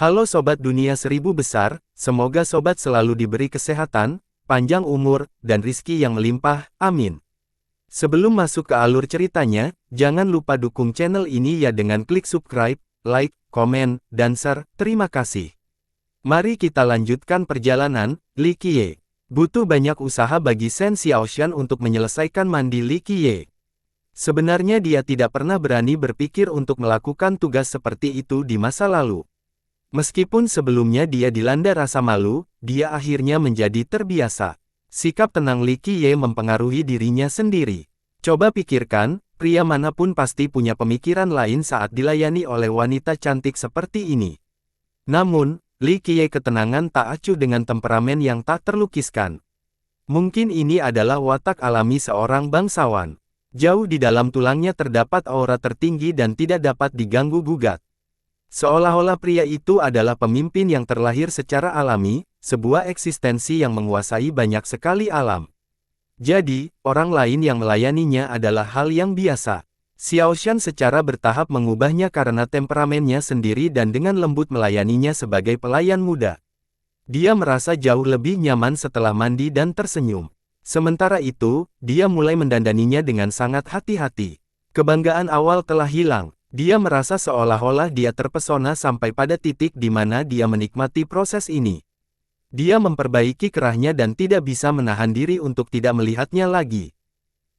Halo Sobat Dunia Seribu Besar, semoga Sobat selalu diberi kesehatan, panjang umur, dan rizki yang melimpah, amin. Sebelum masuk ke alur ceritanya, jangan lupa dukung channel ini ya dengan klik subscribe, like, komen, dan share, terima kasih. Mari kita lanjutkan perjalanan. Li Qiye butuh banyak usaha bagi Shen Xiaoshan untuk menyelesaikan mandi Li Qiye. Sebenarnya dia tidak pernah berani berpikir untuk melakukan tugas seperti itu di masa lalu. Meskipun sebelumnya dia dilanda rasa malu, dia akhirnya menjadi terbiasa. Sikap tenang Li Qiye mempengaruhi dirinya sendiri. Coba pikirkan, pria manapun pasti punya pemikiran lain saat dilayani oleh wanita cantik seperti ini. Namun, Li Qiye ketenangan tak acuh dengan temperamen yang tak terlukiskan. Mungkin ini adalah watak alami seorang bangsawan. Jauh di dalam tulangnya terdapat aura tertinggi dan tidak dapat diganggu-gugat. Seolah-olah pria itu adalah pemimpin yang terlahir secara alami, sebuah eksistensi yang menguasai banyak sekali alam. Jadi, orang lain yang melayaninya adalah hal yang biasa. Xiaoshan secara bertahap mengubahnya karena temperamennya sendiri dan dengan lembut melayaninya sebagai pelayan muda. Dia merasa jauh lebih nyaman setelah mandi dan tersenyum. Sementara itu, dia mulai mendandaninya dengan sangat hati-hati. Kebanggaan awal telah hilang. Dia merasa seolah-olah dia terpesona sampai pada titik di mana dia menikmati proses ini. Dia memperbaiki kerahnya dan tidak bisa menahan diri untuk tidak melihatnya lagi.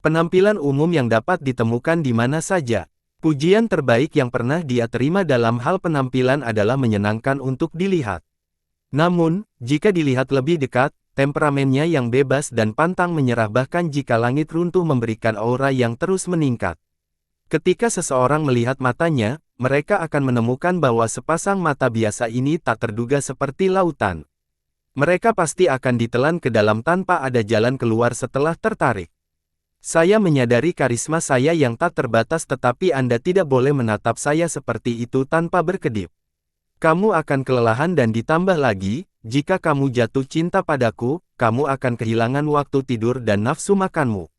Penampilan umum yang dapat ditemukan di mana saja. Pujian terbaik yang pernah dia terima dalam hal penampilan adalah menyenangkan untuk dilihat. Namun, jika dilihat lebih dekat, temperamennya yang bebas dan pantang menyerah bahkan jika langit runtuh memberikan aura yang terus meningkat. Ketika seseorang melihat matanya, mereka akan menemukan bahwa sepasang mata biasa ini tak terduga seperti lautan. Mereka pasti akan ditelan ke dalam tanpa ada jalan keluar setelah tertarik. Saya menyadari karisma saya yang tak terbatas tetapi Anda tidak boleh menatap saya seperti itu tanpa berkedip. Kamu akan kelelahan dan ditambah lagi, jika kamu jatuh cinta padaku, kamu akan kehilangan waktu tidur dan nafsu makanmu.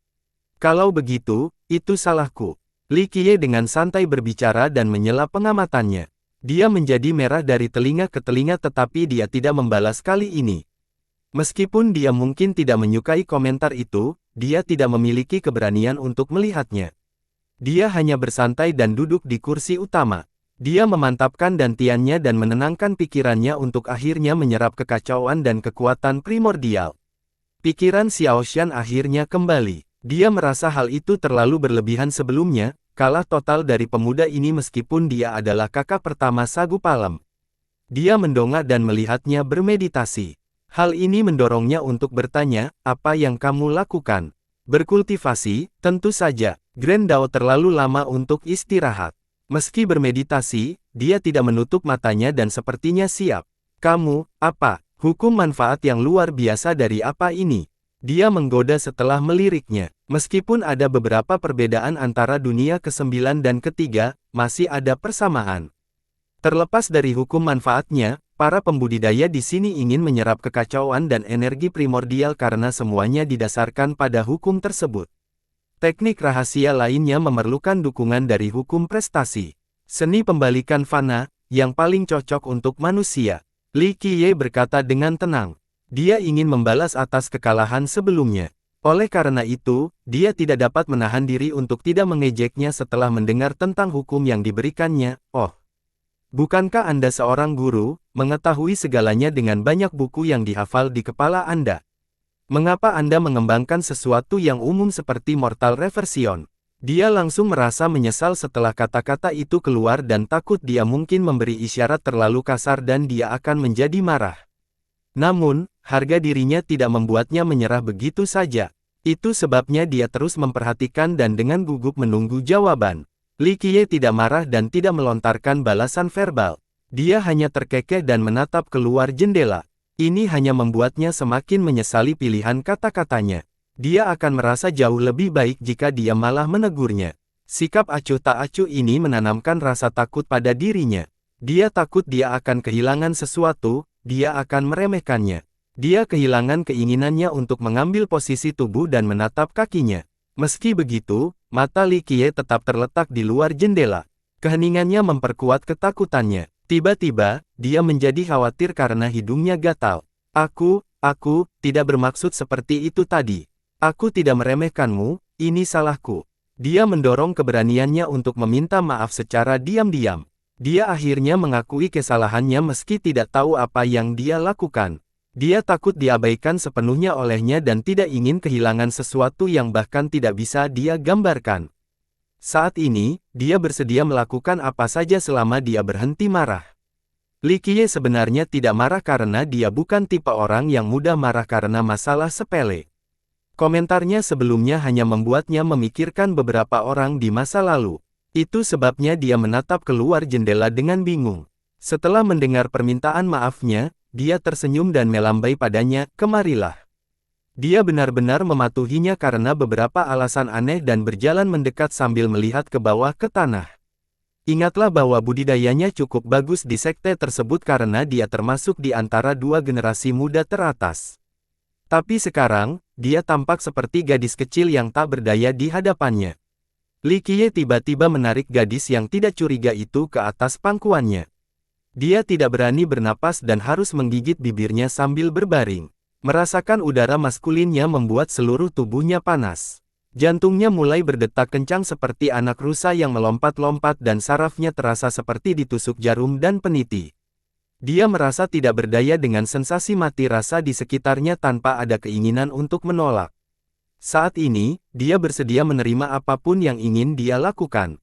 Kalau begitu, itu salahku. Li Qiye dengan santai berbicara dan menyela pengamatannya. Dia menjadi merah dari telinga ke telinga tetapi dia tidak membalas kali ini. Meskipun dia mungkin tidak menyukai komentar itu, dia tidak memiliki keberanian untuk melihatnya. Dia hanya bersantai dan duduk di kursi utama. Dia memantapkan dantiannya dan menenangkan pikirannya untuk akhirnya menyerap kekacauan dan kekuatan primordial. Pikiran Xiaoshan akhirnya kembali. Dia merasa hal itu terlalu berlebihan sebelumnya, kalah total dari pemuda ini meskipun dia adalah kakak pertama Sagupalem. Dia mendongak dan melihatnya bermeditasi. Hal ini mendorongnya untuk bertanya, apa yang kamu lakukan? Berkultivasi, tentu saja. Grand Dao terlalu lama untuk istirahat. Meski bermeditasi, dia tidak menutup matanya dan sepertinya siap. Kamu, apa? Hukum manfaat yang luar biasa dari apa ini? Dia menggoda setelah meliriknya. Meskipun ada beberapa perbedaan antara dunia ke-9 dan ke-3, masih ada persamaan. Terlepas dari hukum manfaatnya, para pembudidaya di sini ingin menyerap kekacauan dan energi primordial karena semuanya didasarkan pada hukum tersebut. Teknik rahasia lainnya memerlukan dukungan dari hukum prestasi. Seni pembalikan fana, yang paling cocok untuk manusia. Li Qiye berkata dengan tenang. Dia ingin membalas atas kekalahan sebelumnya. Oleh karena itu, dia tidak dapat menahan diri untuk tidak mengejeknya setelah mendengar tentang hukum yang diberikannya. Oh, bukankah Anda seorang guru, mengetahui segalanya dengan banyak buku yang dihafal di kepala Anda? Mengapa Anda mengembangkan sesuatu yang umum seperti mortal reversion? Dia langsung merasa menyesal setelah kata-kata itu keluar dan takut dia mungkin memberi isyarat terlalu kasar dan dia akan menjadi marah. Namun, harga dirinya tidak membuatnya menyerah begitu saja. Itu sebabnya dia terus memperhatikan dan dengan gugup menunggu jawaban. Li Qiye tidak marah dan tidak melontarkan balasan verbal. Dia hanya terkekeh dan menatap keluar jendela. Ini hanya membuatnya semakin menyesali pilihan kata-katanya. Dia akan merasa jauh lebih baik jika dia malah menegurnya. Sikap acuh tak acuh ini menanamkan rasa takut pada dirinya. Dia takut dia akan kehilangan sesuatu, dia akan meremehkannya. Dia kehilangan keinginannya untuk mengambil posisi tubuh dan menatap kakinya. Meski begitu, mata Li Qiye tetap terletak di luar jendela. Keheningannya memperkuat ketakutannya. Tiba-tiba, dia menjadi khawatir karena hidungnya gatal. Aku tidak bermaksud seperti itu tadi. Aku tidak meremehkanmu, ini salahku. Dia mendorong keberaniannya untuk meminta maaf secara diam-diam. Dia akhirnya mengakui kesalahannya meski tidak tahu apa yang dia lakukan. Dia takut diabaikan sepenuhnya olehnya dan tidak ingin kehilangan sesuatu yang bahkan tidak bisa dia gambarkan. Saat ini, dia bersedia melakukan apa saja selama dia berhenti marah. Li Qiye sebenarnya tidak marah karena dia bukan tipe orang yang mudah marah karena masalah sepele. Komentarnya sebelumnya hanya membuatnya memikirkan beberapa orang di masa lalu. Itu sebabnya dia menatap keluar jendela dengan bingung. Setelah mendengar permintaan maafnya, dia tersenyum dan melambai padanya, "Kemarilah." Dia benar-benar mematuhinya karena beberapa alasan aneh dan berjalan mendekat sambil melihat ke bawah ke tanah. Ingatlah bahwa budidayanya cukup bagus di sekte tersebut karena dia termasuk di antara dua generasi muda teratas. Tapi sekarang, dia tampak seperti gadis kecil yang tak berdaya di hadapannya. Li Qiye tiba-tiba menarik gadis yang tidak curiga itu ke atas pangkuannya. Dia tidak berani bernapas dan harus menggigit bibirnya sambil berbaring. Merasakan udara maskulinnya membuat seluruh tubuhnya panas. Jantungnya mulai berdetak kencang seperti anak rusa yang melompat-lompat dan sarafnya terasa seperti ditusuk jarum dan peniti. Dia merasa tidak berdaya dengan sensasi mati rasa di sekitarnya tanpa ada keinginan untuk menolak. Saat ini, dia bersedia menerima apapun yang ingin dia lakukan.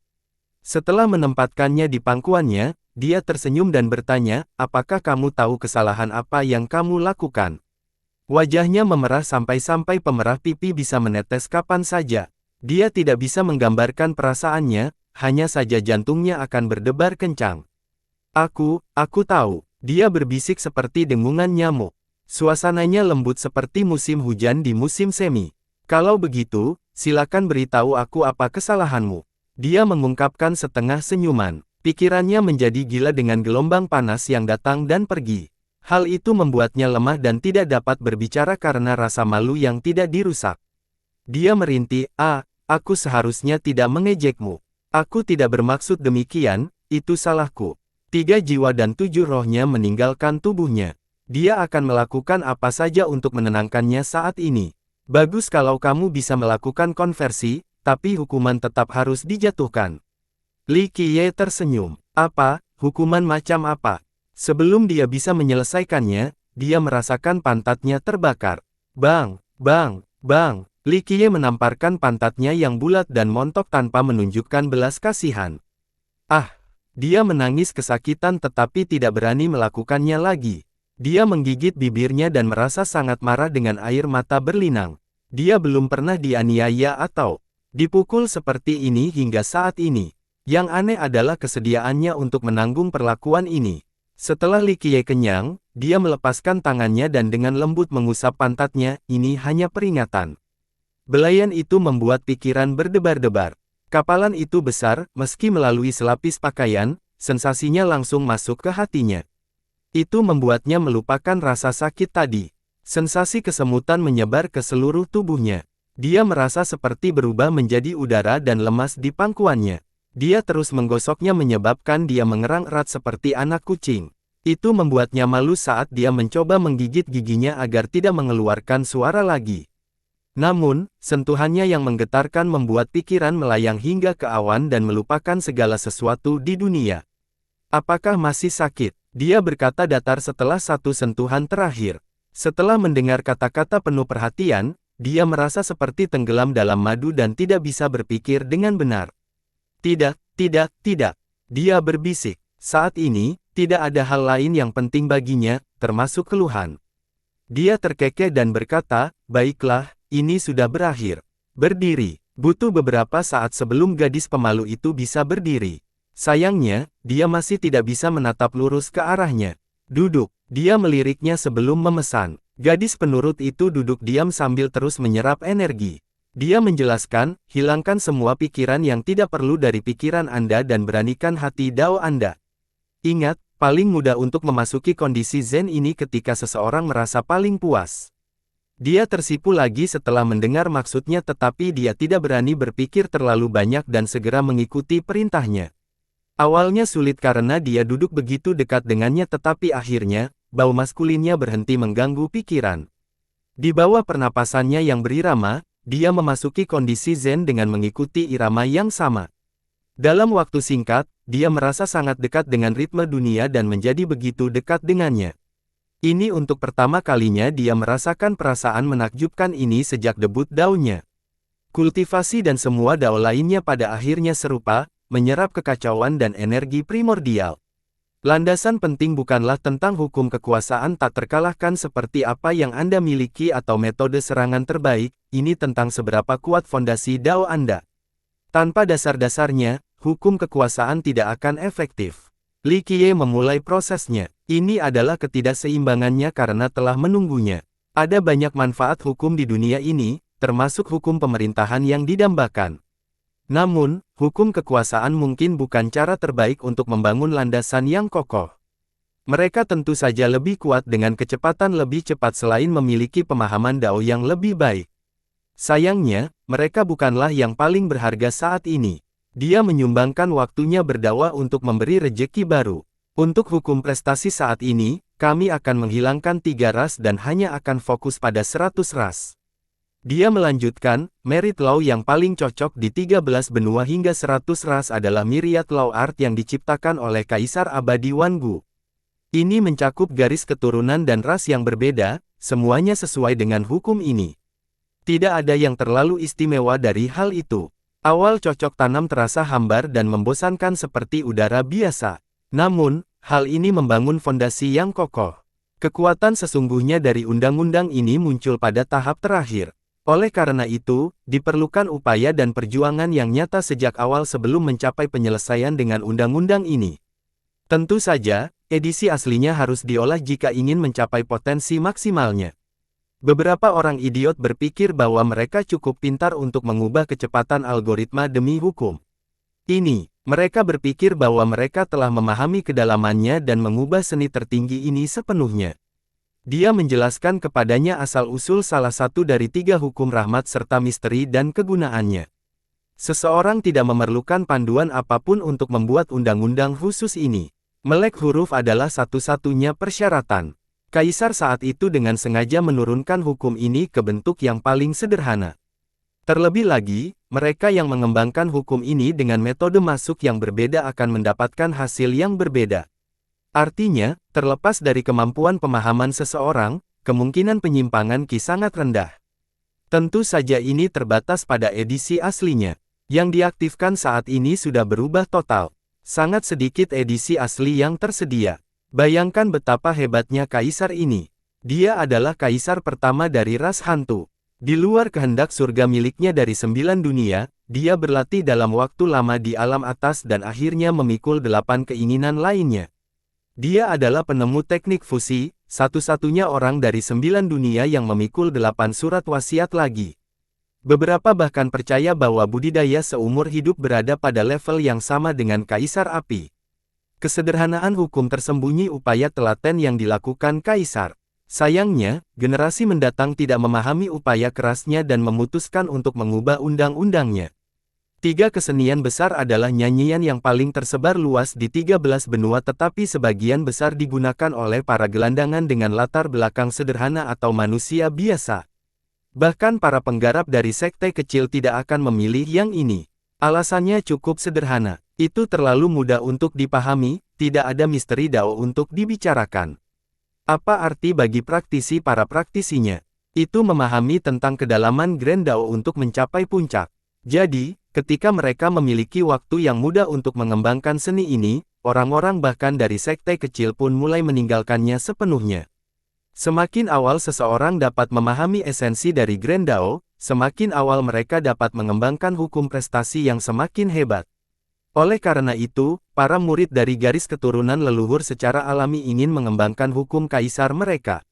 Setelah menempatkannya di pangkuannya, dia tersenyum dan bertanya, "Apakah kamu tahu kesalahan apa yang kamu lakukan?" Wajahnya memerah sampai-sampai pemerah pipi bisa menetes kapan saja. Dia tidak bisa menggambarkan perasaannya, hanya saja jantungnya akan berdebar kencang. Aku tahu." Dia berbisik seperti dengungan nyamuk. Suasananya lembut seperti musim hujan di musim semi. "Kalau begitu, silakan beritahu aku apa kesalahanmu." Dia mengungkapkan setengah senyuman. Pikirannya menjadi gila dengan gelombang panas yang datang dan pergi. Hal itu membuatnya lemah dan tidak dapat berbicara karena rasa malu yang tidak dirusak. Dia merintih, aku seharusnya tidak mengejekmu. Aku tidak bermaksud demikian, itu salahku." 3 jiwa dan 7 rohnya meninggalkan tubuhnya. Dia akan melakukan apa saja untuk menenangkannya saat ini. "Bagus kalau kamu bisa melakukan konversi, tapi hukuman tetap harus dijatuhkan." Li Qiye tersenyum. "Apa, hukuman macam apa?" Sebelum dia bisa menyelesaikannya, dia merasakan pantatnya terbakar. Bang, bang, bang. Li Qiye menamparkan pantatnya yang bulat dan montok tanpa menunjukkan belas kasihan. Dia menangis kesakitan tetapi tidak berani melakukannya lagi. Dia menggigit bibirnya dan merasa sangat marah dengan air mata berlinang. Dia belum pernah dianiaya atau dipukul seperti ini hingga saat ini. Yang aneh adalah kesediaannya untuk menanggung perlakuan ini. Setelah Li Qiye kenyang, dia melepaskan tangannya dan dengan lembut mengusap pantatnya, "Ini hanya peringatan." Belayan itu membuat pikiran berdebar-debar. Kapalan itu besar, meski melalui selapis pakaian, sensasinya langsung masuk ke hatinya. Itu membuatnya melupakan rasa sakit tadi. Sensasi kesemutan menyebar ke seluruh tubuhnya. Dia merasa seperti berubah menjadi udara dan lemas di pangkuannya. Dia terus menggosoknya menyebabkan dia mengerang erat seperti anak kucing. Itu membuatnya malu saat dia mencoba menggigit giginya agar tidak mengeluarkan suara lagi. Namun, sentuhannya yang menggetarkan membuat pikiran melayang hingga ke awan dan melupakan segala sesuatu di dunia. "Apakah masih sakit?" dia berkata datar setelah satu sentuhan terakhir. Setelah mendengar kata-kata penuh perhatian, dia merasa seperti tenggelam dalam madu dan tidak bisa berpikir dengan benar. Tidak, dia berbisik. Saat ini, tidak ada hal lain yang penting baginya, termasuk keluhan. Dia terkekeh dan berkata, "Baiklah, ini sudah berakhir. Berdiri." Butuh beberapa saat sebelum gadis pemalu itu bisa berdiri. Sayangnya, dia masih tidak bisa menatap lurus ke arahnya. "Duduk." Dia meliriknya sebelum memesan. Gadis penurut itu duduk diam sambil terus menyerap energi. Dia menjelaskan, "Hilangkan semua pikiran yang tidak perlu dari pikiran Anda dan beranikan hati Dao Anda. Ingat, paling mudah untuk memasuki kondisi Zen ini ketika seseorang merasa paling puas." Dia tersipu lagi setelah mendengar maksudnya tetapi dia tidak berani berpikir terlalu banyak dan segera mengikuti perintahnya. Awalnya sulit karena dia duduk begitu dekat dengannya tetapi akhirnya, bau maskulinnya berhenti mengganggu pikiran. Di bawah pernapasannya yang berirama, dia memasuki kondisi zen dengan mengikuti irama yang sama. Dalam waktu singkat, dia merasa sangat dekat dengan ritme dunia dan menjadi begitu dekat dengannya. Ini untuk pertama kalinya dia merasakan perasaan menakjubkan ini sejak debut Dao-nya. Kultivasi dan semua Dao lainnya pada akhirnya serupa, menyerap kekacauan dan energi primordial. Landasan penting bukanlah tentang hukum kekuasaan tak terkalahkan seperti apa yang Anda miliki atau metode serangan terbaik, ini tentang seberapa kuat fondasi Dao Anda. Tanpa dasar-dasarnya, hukum kekuasaan tidak akan efektif. Li Qiye memulai prosesnya. Ini adalah ketidakseimbangannya karena telah menunggunya. Ada banyak manfaat hukum di dunia ini, termasuk hukum pemerintahan yang didambakan. Namun, hukum kekuasaan mungkin bukan cara terbaik untuk membangun landasan yang kokoh. Mereka tentu saja lebih kuat dengan kecepatan lebih cepat selain memiliki pemahaman Dao yang lebih baik. Sayangnya, mereka bukanlah yang paling berharga saat ini. Dia menyumbangkan waktunya berdakwah untuk memberi rejeki baru. Untuk hukum prestasi saat ini, kami akan menghilangkan 3 ras dan hanya akan fokus pada 100 ras. Dia melanjutkan, merit law yang paling cocok di 13 benua hingga 100 ras adalah myriad law art yang diciptakan oleh Kaisar Abadi Wangu. Ini mencakup garis keturunan dan ras yang berbeda, semuanya sesuai dengan hukum ini. Tidak ada yang terlalu istimewa dari hal itu. Awal cocok tanam terasa hambar dan membosankan seperti udara biasa. Namun, hal ini membangun fondasi yang kokoh. Kekuatan sesungguhnya dari undang-undang ini muncul pada tahap terakhir. Oleh karena itu, diperlukan upaya dan perjuangan yang nyata sejak awal sebelum mencapai penyelesaian dengan undang-undang ini. Tentu saja, edisi aslinya harus diolah jika ingin mencapai potensi maksimalnya. Beberapa orang idiot berpikir bahwa mereka cukup pintar untuk mengubah kecepatan algoritma demi hukum. Mereka berpikir bahwa mereka telah memahami kedalamannya dan mengubah seni tertinggi ini sepenuhnya. Dia menjelaskan kepadanya asal-usul salah satu dari 3 hukum rahmat serta misteri dan kegunaannya. Seseorang tidak memerlukan panduan apapun untuk membuat undang-undang khusus ini. Melek huruf adalah satu-satunya persyaratan. Kaisar saat itu dengan sengaja menurunkan hukum ini ke bentuk yang paling sederhana. Terlebih lagi, mereka yang mengembangkan hukum ini dengan metode masuk yang berbeda akan mendapatkan hasil yang berbeda. Artinya, terlepas dari kemampuan pemahaman seseorang, kemungkinan penyimpangan Qi sangat rendah. Tentu saja ini terbatas pada edisi aslinya. Yang diaktifkan saat ini sudah berubah total. Sangat sedikit edisi asli yang tersedia. Bayangkan betapa hebatnya kaisar ini. Dia adalah kaisar pertama dari ras hantu. Di luar kehendak surga miliknya dari 9 dunia, dia berlatih dalam waktu lama di alam atas dan akhirnya memikul 8 keinginan lainnya. Dia adalah penemu teknik fusi, satu-satunya orang dari 9 dunia yang memikul 8 surat wasiat lagi. Beberapa bahkan percaya bahwa budidaya seumur hidup berada pada level yang sama dengan kaisar api. Kesederhanaan hukum tersembunyi upaya telaten yang dilakukan kaisar. Sayangnya, generasi mendatang tidak memahami upaya kerasnya dan memutuskan untuk mengubah undang-undangnya. 3 kesenian besar adalah nyanyian yang paling tersebar luas di 13 benua tetapi sebagian besar digunakan oleh para gelandangan dengan latar belakang sederhana atau manusia biasa. Bahkan para penggarap dari sekte kecil tidak akan memilih yang ini. Alasannya cukup sederhana. Itu terlalu mudah untuk dipahami, tidak ada misteri Dao untuk dibicarakan. Apa arti bagi praktisi para praktisinya? Itu memahami tentang kedalaman Grand Dao untuk mencapai puncak. Jadi, ketika mereka memiliki waktu yang mudah untuk mengembangkan seni ini, orang-orang bahkan dari sekte kecil pun mulai meninggalkannya sepenuhnya. Semakin awal seseorang dapat memahami esensi dari Grand Dao, semakin awal mereka dapat mengembangkan hukum prestasi yang semakin hebat. Oleh karena itu, para murid dari garis keturunan leluhur secara alami ingin mengembangkan hukum kaisar mereka.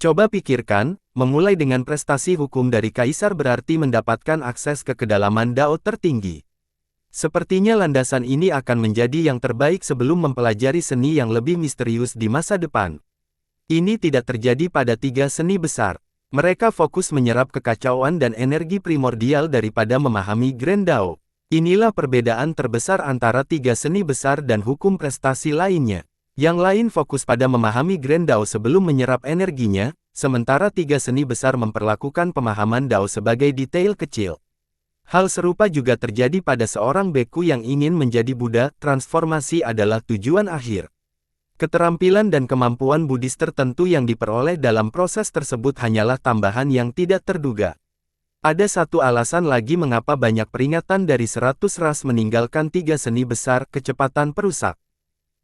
Coba pikirkan, memulai dengan prestasi hukum dari kaisar berarti mendapatkan akses ke kedalaman Dao tertinggi. Sepertinya landasan ini akan menjadi yang terbaik sebelum mempelajari seni yang lebih misterius di masa depan. Ini tidak terjadi pada 3 seni besar. Mereka fokus menyerap kekacauan dan energi primordial daripada memahami Grand Dao. Inilah perbedaan terbesar antara tiga seni besar dan hukum prestasi lainnya. Yang lain fokus pada memahami Grand Dao sebelum menyerap energinya, sementara tiga seni besar memperlakukan pemahaman Dao sebagai detail kecil. Hal serupa juga terjadi pada seorang beku yang ingin menjadi Buddha. Transformasi adalah tujuan akhir. Keterampilan dan kemampuan Buddhis tertentu yang diperoleh dalam proses tersebut hanyalah tambahan yang tidak terduga. Ada satu alasan lagi mengapa banyak peringatan dari 100 ras meninggalkan tiga seni besar. Kecepatan perusak.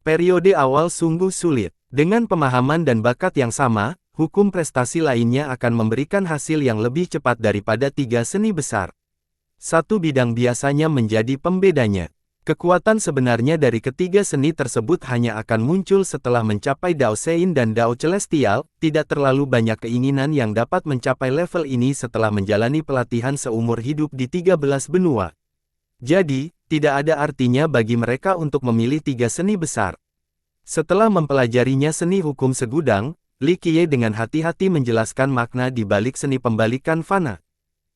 Periode awal sungguh sulit. Dengan pemahaman dan bakat yang sama, hukum prestasi lainnya akan memberikan hasil yang lebih cepat daripada tiga seni besar. Satu bidang biasanya menjadi pembedanya. Kekuatan sebenarnya dari ketiga seni tersebut hanya akan muncul setelah mencapai Dao Sein dan Dao Celestial. Tidak terlalu banyak keinginan yang dapat mencapai level ini setelah menjalani pelatihan seumur hidup di 13 benua. Jadi, tidak ada artinya bagi mereka untuk memilih tiga seni besar. Setelah mempelajarinya seni hukum segudang, Li Qiye dengan hati-hati menjelaskan makna di balik seni pembalikan fana.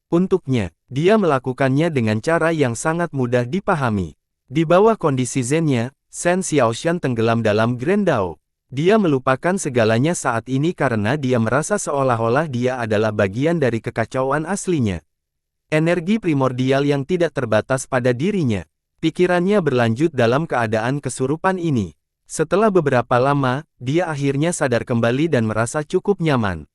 Untuknya, dia melakukannya dengan cara yang sangat mudah dipahami. Di bawah kondisi zennya, Shen Xiaoshan tenggelam dalam Grand Dao. Dia melupakan segalanya saat ini karena dia merasa seolah-olah dia adalah bagian dari kekacauan aslinya. Energi primordial yang tidak terbatas pada dirinya. Pikirannya berlanjut dalam keadaan kesurupan ini. Setelah beberapa lama, dia akhirnya sadar kembali dan merasa cukup nyaman.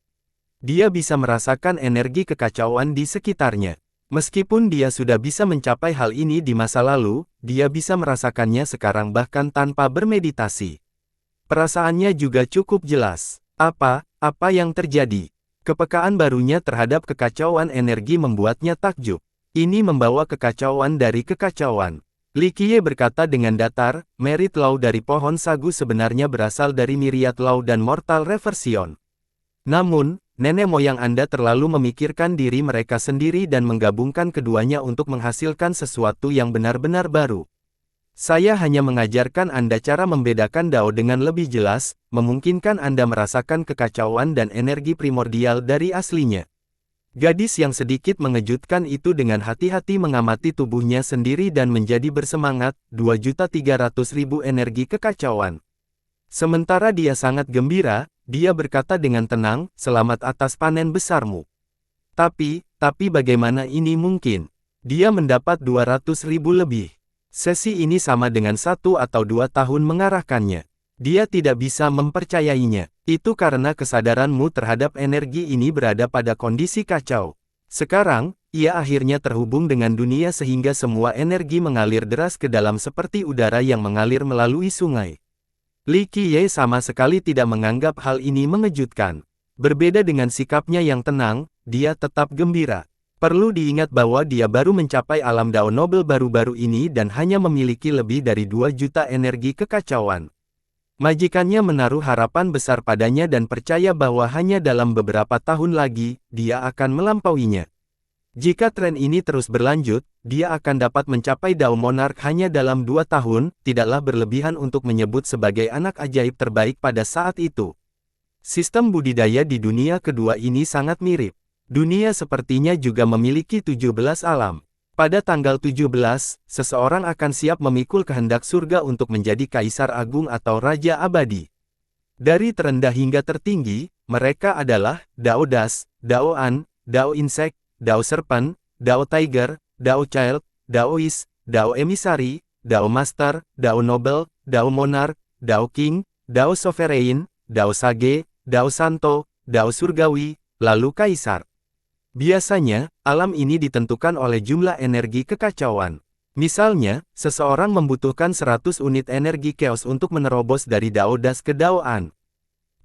Dia bisa merasakan energi kekacauan di sekitarnya. Meskipun dia sudah bisa mencapai hal ini di masa lalu, dia bisa merasakannya sekarang bahkan tanpa bermeditasi. Perasaannya juga cukup jelas. Apa yang terjadi? Kepekaan barunya terhadap kekacauan energi membuatnya takjub. Ini membawa kekacauan dari kekacauan. Li Qiye berkata dengan datar, merit law dari pohon sagu sebenarnya berasal dari myriad law dan mortal reversion. Namun, nenek moyang Anda terlalu memikirkan diri mereka sendiri dan menggabungkan keduanya untuk menghasilkan sesuatu yang benar-benar baru. Saya hanya mengajarkan Anda cara membedakan Dao dengan lebih jelas, memungkinkan Anda merasakan kekacauan dan energi primordial dari aslinya. Gadis yang sedikit mengejutkan itu dengan hati-hati mengamati tubuhnya sendiri dan menjadi bersemangat. 2.300.000 energi kekacauan. Sementara dia sangat gembira, dia berkata dengan tenang, selamat atas panen besarmu. Tapi bagaimana ini mungkin? Dia mendapat 200.000 lebih. Sesi ini sama dengan 1 atau 2 tahun mengarahkannya. Dia tidak bisa mempercayainya. Itu karena kesadaranmu terhadap energi ini berada pada kondisi kacau. Sekarang, ia akhirnya terhubung dengan dunia sehingga semua energi mengalir deras ke dalam seperti udara yang mengalir melalui sungai. Li Qiye sama sekali tidak menganggap hal ini mengejutkan. Berbeda dengan sikapnya yang tenang, dia tetap gembira. Perlu diingat bahwa dia baru mencapai alam Dao Noble baru-baru ini dan hanya memiliki lebih dari 2 juta energi kekacauan. Majikannya menaruh harapan besar padanya dan percaya bahwa hanya dalam beberapa tahun lagi, dia akan melampauinya. Jika tren ini terus berlanjut, dia akan dapat mencapai Dao Monarch hanya dalam 2 tahun, tidaklah berlebihan untuk menyebut sebagai anak ajaib terbaik pada saat itu. Sistem budidaya di dunia kedua ini sangat mirip. Dunia sepertinya juga memiliki 17 alam. Pada tanggal 17, seseorang akan siap memikul kehendak surga untuk menjadi kaisar agung atau raja abadi. Dari terendah hingga tertinggi, mereka adalah Dao Das, Dao An, Dao Insect, Dao Serpent, Dao Tiger, Dao Child, Daoist, Dao Emissary, Dao Master, Dao Noble, Dao Monarch, Dao King, Dao Sovereign, Dao Sage, Dao Santo, Dao Surgawi, lalu Kaisar. Biasanya, alam ini ditentukan oleh jumlah energi kekacauan. Misalnya, seseorang membutuhkan 100 unit energi chaos untuk menerobos dari Dao Das ke Dao An.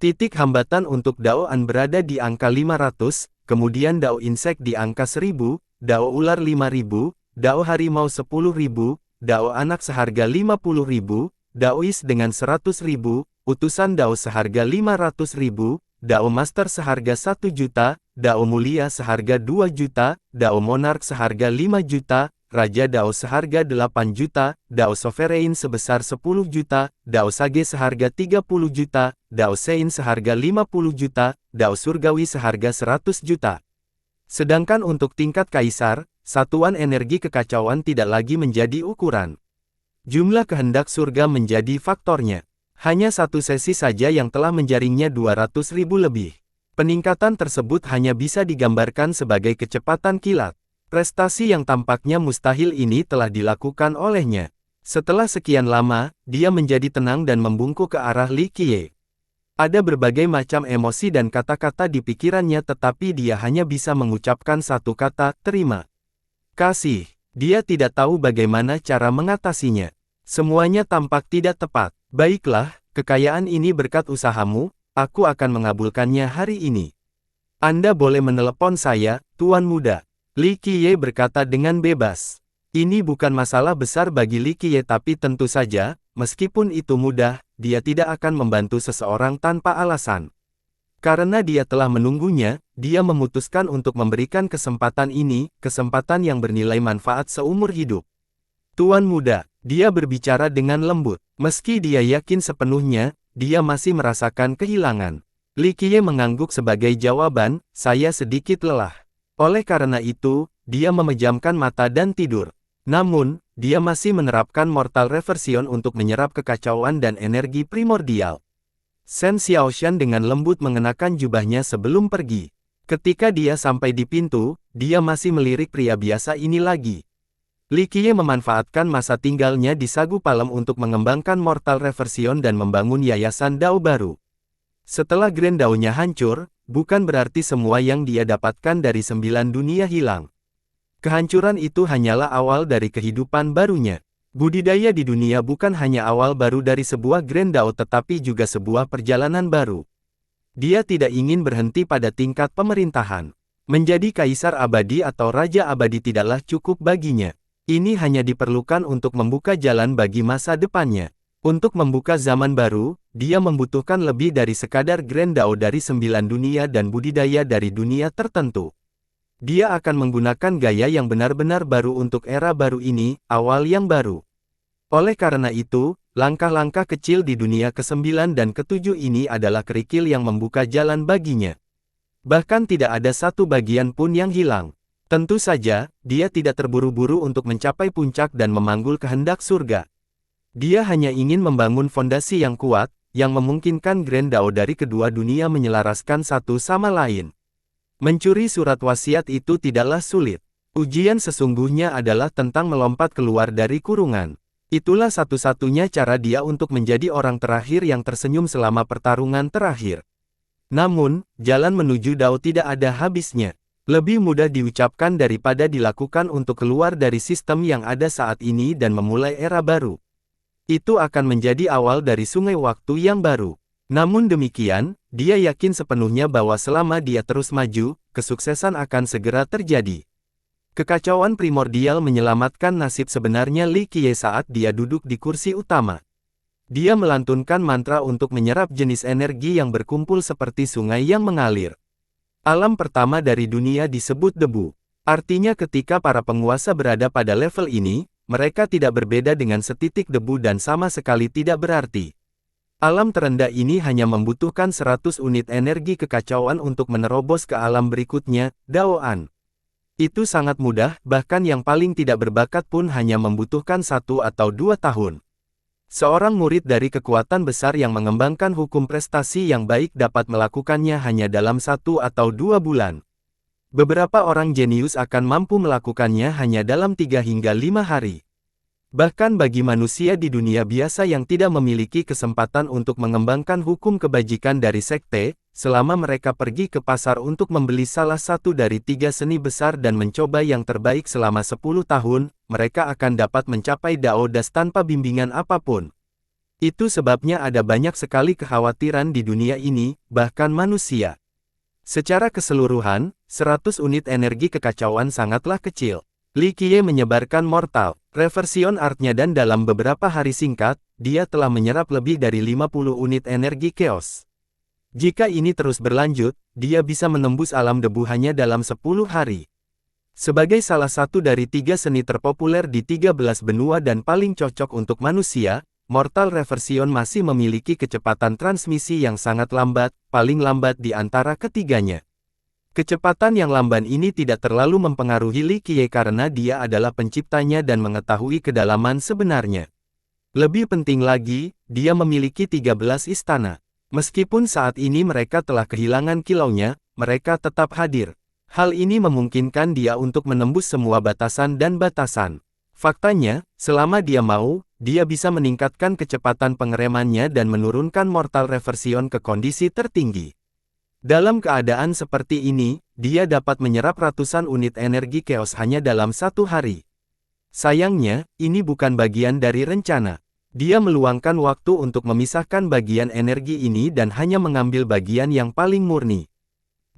Titik hambatan untuk Dao An berada di angka 500, kemudian Dao Insect di angka 1000, Dao Ular 5000, Dao Harimau 10.000, Dao Anak seharga 50.000, Daoist dengan 100.000, Utusan Dao seharga 500.000, Dao Master seharga 1 juta, Dao Mulia seharga 2 juta, Dao Monarch seharga 5 juta, Raja Dao seharga 8 juta, Dao Sovereign sebesar 10 juta, Dao Sage seharga 30 juta, Dao Sein seharga 50 juta, Dao Surgawi seharga 100 juta. Sedangkan untuk tingkat Kaisar, satuan energi kekacauan tidak lagi menjadi ukuran. Jumlah kehendak surga menjadi faktornya. Hanya satu sesi saja yang telah menjaringnya 200.000 lebih. Peningkatan tersebut hanya bisa digambarkan sebagai kecepatan kilat. Prestasi yang tampaknya mustahil ini telah dilakukan olehnya. Setelah sekian lama, dia menjadi tenang dan membungkuk ke arah Li Qiye. Ada berbagai macam emosi dan kata-kata di pikirannya tetapi dia hanya bisa mengucapkan satu kata, terima kasih. Dia tidak tahu bagaimana cara mengatasinya. Semuanya tampak tidak tepat. Baiklah, kekayaan ini berkat usahamu, aku akan mengabulkannya hari ini. Anda boleh menelepon saya, Tuan Muda. Li Qiye berkata dengan bebas. Ini bukan masalah besar bagi Li Qiye tapi tentu saja, meskipun itu mudah, dia tidak akan membantu seseorang tanpa alasan. Karena dia telah menunggunya, dia memutuskan untuk memberikan kesempatan ini, kesempatan yang bernilai manfaat seumur hidup. Tuan Muda, dia berbicara dengan lembut. Meski dia yakin sepenuhnya, dia masih merasakan kehilangan. Li Qiye mengangguk sebagai jawaban, saya sedikit lelah. Oleh karena itu, dia memejamkan mata dan tidur. Namun, dia masih menerapkan Mortal Reversion untuk menyerap kekacauan dan energi primordial. Shen Xiaoshan dengan lembut mengenakan jubahnya sebelum pergi. Ketika dia sampai di pintu, dia masih melirik pria biasa ini lagi. Li Qiye memanfaatkan masa tinggalnya di Sagu Palem untuk mengembangkan Mortal Reversion dan membangun yayasan Dao baru. Setelah Grand Dao-nya hancur, bukan berarti semua yang dia dapatkan dari 9 dunia hilang. Kehancuran itu hanyalah awal dari kehidupan barunya. Budidaya di dunia bukan hanya awal baru dari sebuah Grand Dao tetapi juga sebuah perjalanan baru. Dia tidak ingin berhenti pada tingkat pemerintahan. Menjadi kaisar abadi atau raja abadi tidaklah cukup baginya. Ini hanya diperlukan untuk membuka jalan bagi masa depannya. Untuk membuka zaman baru, dia membutuhkan lebih dari sekadar Grand Dao dari 9 dunia dan budidaya dari dunia tertentu. Dia akan menggunakan gaya yang benar-benar baru untuk era baru ini, awal yang baru. Oleh karena itu, langkah-langkah kecil di dunia ke-9 dan ke-7 ini adalah kerikil yang membuka jalan baginya. Bahkan tidak ada satu bagian pun yang hilang. Tentu saja, dia tidak terburu-buru untuk mencapai puncak dan memanggul kehendak surga. Dia hanya ingin membangun fondasi yang kuat, yang memungkinkan Grand Dao dari kedua dunia menyelaraskan satu sama lain. Mencuri surat wasiat itu tidaklah sulit. Ujian sesungguhnya adalah tentang melompat keluar dari kurungan. Itulah satu-satunya cara dia untuk menjadi orang terakhir yang tersenyum selama pertarungan terakhir. Namun, jalan menuju Dao tidak ada habisnya. Lebih mudah diucapkan daripada dilakukan untuk keluar dari sistem yang ada saat ini dan memulai era baru. Itu akan menjadi awal dari sungai waktu yang baru. Namun demikian, dia yakin sepenuhnya bahwa selama dia terus maju, kesuksesan akan segera terjadi. Kekacauan primordial menyelamatkan nasib sebenarnya Li Qiye saat dia duduk di kursi utama. Dia melantunkan mantra untuk menyerap jenis energi yang berkumpul seperti sungai yang mengalir. Alam pertama dari dunia disebut debu. Artinya ketika para penguasa berada pada level ini, mereka tidak berbeda dengan setitik debu dan sama sekali tidak berarti. Alam terendah ini hanya membutuhkan 100 unit energi kekacauan untuk menerobos ke alam berikutnya, Daoan. Itu sangat mudah, bahkan yang paling tidak berbakat pun hanya membutuhkan 1 atau 2 tahun. Seorang murid dari kekuatan besar yang mengembangkan hukum prestasi yang baik dapat melakukannya hanya dalam 1 atau 2 bulan. Beberapa orang jenius akan mampu melakukannya hanya dalam 3 hingga 5 hari. Bahkan bagi manusia di dunia biasa yang tidak memiliki kesempatan untuk mengembangkan hukum kebajikan dari sekte, selama mereka pergi ke pasar untuk membeli salah satu dari 3 seni besar dan mencoba yang terbaik selama 10 tahun, mereka akan dapat mencapai Dao Das tanpa bimbingan apapun. Itu sebabnya ada banyak sekali kekhawatiran di dunia ini, bahkan manusia. Secara keseluruhan, 100 unit energi kekacauan sangatlah kecil. Li Qiye menyebarkan Mortal Reversion Art-nya dan dalam beberapa hari singkat, dia telah menyerap lebih dari 50 unit energi Chaos. Jika ini terus berlanjut, dia bisa menembus alam debu hanya dalam 10 hari. Sebagai salah satu dari 3 seni terpopuler di 13 benua dan paling cocok untuk manusia, Mortal Reversion masih memiliki kecepatan transmisi yang sangat lambat, paling lambat di antara ketiganya. Kecepatan yang lamban ini tidak terlalu mempengaruhi Li Qiye karena dia adalah penciptanya dan mengetahui kedalaman sebenarnya. Lebih penting lagi, dia memiliki 13 istana. Meskipun saat ini mereka telah kehilangan kilaunya, mereka tetap hadir. Hal ini memungkinkan dia untuk menembus semua batasan dan batasan. Faktanya, selama dia mau, dia bisa meningkatkan kecepatan pengeremannya dan menurunkan mortal reversion ke kondisi tertinggi. Dalam keadaan seperti ini, dia dapat menyerap ratusan unit energi chaos hanya dalam satu hari. Sayangnya, ini bukan bagian dari rencana. Dia meluangkan waktu untuk memisahkan bagian energi ini dan hanya mengambil bagian yang paling murni.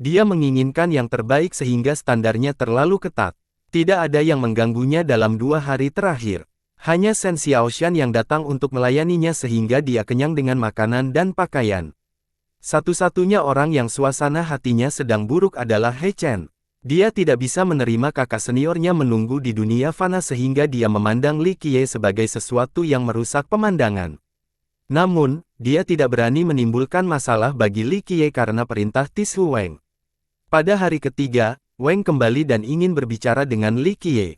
Dia menginginkan yang terbaik sehingga standarnya terlalu ketat. Tidak ada yang mengganggunya dalam 2 hari terakhir. Hanya Shen Xiaoshan yang datang untuk melayaninya sehingga dia kenyang dengan makanan dan pakaian. Satu-satunya orang yang suasana hatinya sedang buruk adalah He Chen. Dia tidak bisa menerima kakak seniornya menunggu di dunia fana sehingga dia memandang Li Qiye sebagai sesuatu yang merusak pemandangan. Namun, dia tidak berani menimbulkan masalah bagi Li Qiye karena perintah Tisu Weng. Pada hari ketiga, Weng kembali dan ingin berbicara dengan Li Qiye.